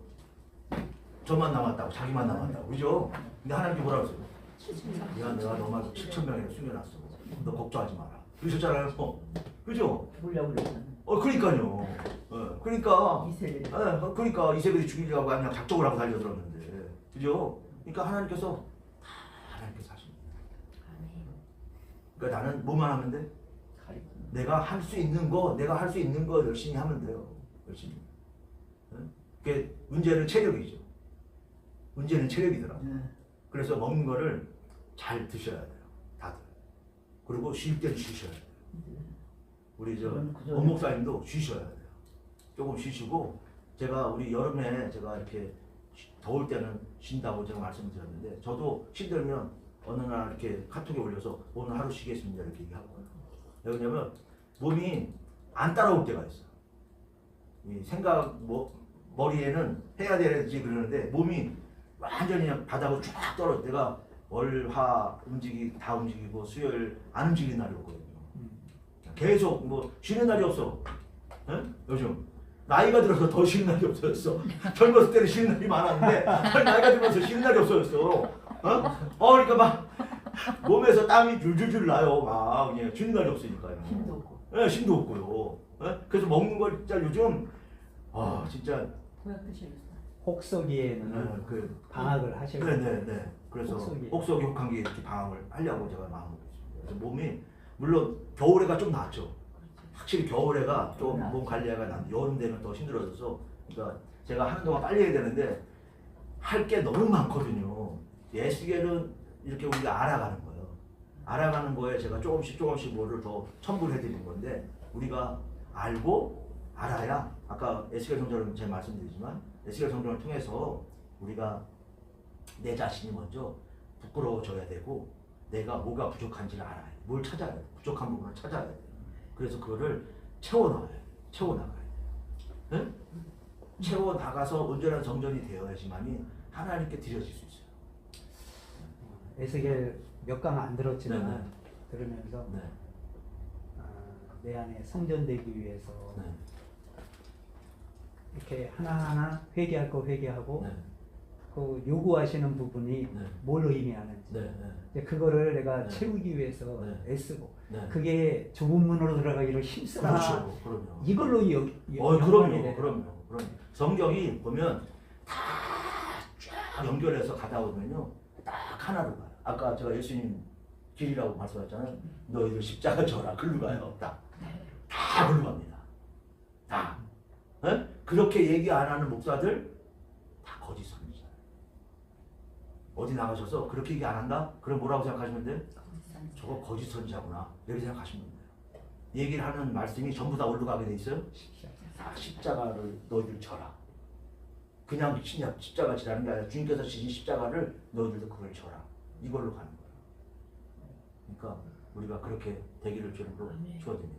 저만 남았다고 자기만 남았다고 그죠? 근데 하나님께 뭐라 그랬어요? 내가 너만 7,000명이나 숨겨놨어. 너 걱정하지 마라. 그러셨잖아요. 그죠? 죽으려고 그랬잖아. 그러니까요. 그러니까 이세벨이. 그러니까 이세벨이 죽이려고 그냥 작정을 하고 달려들었는데 그죠? 그러니까 하나님께서 하십니다. 아멘. 그러니까 나는 뭐만 하면 돼? 가리키는. 내가 할 수 있는 거 열심히 하면 돼요. 열심히. 그게 문제는 체력이죠. 문제는 체력이더라고. 그래서 먹는 거를 잘 드셔야 돼요. 다들. 그리고 쉴 때는 쉬셔야 돼요. 우리 원 목사님도 쉬셔야 돼요. 조금 쉬시고 우리 여름에 제가 이렇게 더울 때는 쉰다고 제가 말씀드렸는데 저도 힘들면 어느 날 이렇게 카톡에 올려서 오늘 하루 쉬겠습니다 이렇게 얘기하고요. 왜냐면 몸이 안 따라올 때가 있어요. 이 머리에는 해야 되지 그러는데 몸이 완전히 그냥 바닥으로 쫙 떨어져. 내가 월, 화 다 움직이고 수요일 안 움직이는 날이 오거든요. 계속 쉬는 날이 없어. 요즘 나이가 들어서 더 쉬는 날이 없어졌어. 젊었을 때는 쉬는 날이 많았는데 나이가 들어서 쉬는 날이 없어졌어. 그러니까 막 몸에서 땀이 줄줄줄 나요. 막 그냥 쉬는 날이 없으니까요. 힘도 없고. 힘도 없고요. 그래서 먹는 걸 진짜 요즘 진짜 보약 드셔야겠어요. 혹서기에는 방학을 하셔야 돼요. 네네네. 그래서 혹서기. 혹서기 혹한기 이렇게 방황을 하려고 제가 마음을 먹었습니다. 그래서 몸이 물론 겨울에가 좀 낫죠. 확실히 겨울에가 좀 몸 관리가 낫는데 여름 되면 더 힘들어져서 그러니까 제가 하는 동안 빨리 해야 되는데 할 게 너무 많거든요. 예수계는 이렇게 우리가 알아가는 거예요. 알아가는 거에 제가 조금씩 뭐를 더 첨부를 해드리는 건데 우리가 알고 알아야 아까 에스겔 성전을 제가 말씀드리지만 에스겔 성전을 통해서 우리가 내 자신이 먼저 부끄러워져야 되고 내가 뭐가 부족한지를 알아야 돼. 뭘 찾아야 돼. 부족한 부분을 찾아야 돼. 그래서 그거를 채워나가야 돼. 응? 채워나가서 온전한 성전이 되어야지만이 하나님께 드려질 수 있어요. 에스겔 몇 강 안 들었지만 네네. 들으면서 네. 내 안에 성전되기 위해서 네. 이렇게 하나하나 회개할 거 회개하고 네. 그 요구하시는 부분이 네. 뭘 의미하는지 네. 네. 이제 그거를 내가 네. 채우기 위해서 네. 애쓰고 네. 그게 좁은 문으로 들어가기를 힘쓰라. 그렇죠. 그럼요. 이걸로 그럼요. 성경이 보면 다 쫙 연결해서 가다 보면요. 딱 하나로 가요. 아까 제가 예수님 길이라고 말씀하셨잖아요. 너희들 십자가 져라. 글로 가요. 다 글로 갑니다. 다. 그렇게 얘기 안 하는 목사들 다 거짓 선지자. 어디 나가셔서 그렇게 얘기 안 한다? 그럼 뭐라고 생각하시면 돼요? 저거 거짓 선지자구나. 이렇게 생각하시면 돼요. 얘기를 하는 말씀이 전부 다 어디로 가게 돼 있어요? 십자가를 너희들 져라. 그냥 십자가 지라는 게 아니라 주님께서 지신 십자가를 너희들도 그걸 져라. 이걸로 가는 거예요. 그러니까 우리가 그렇게 되기를 주님으로 축원드립니다.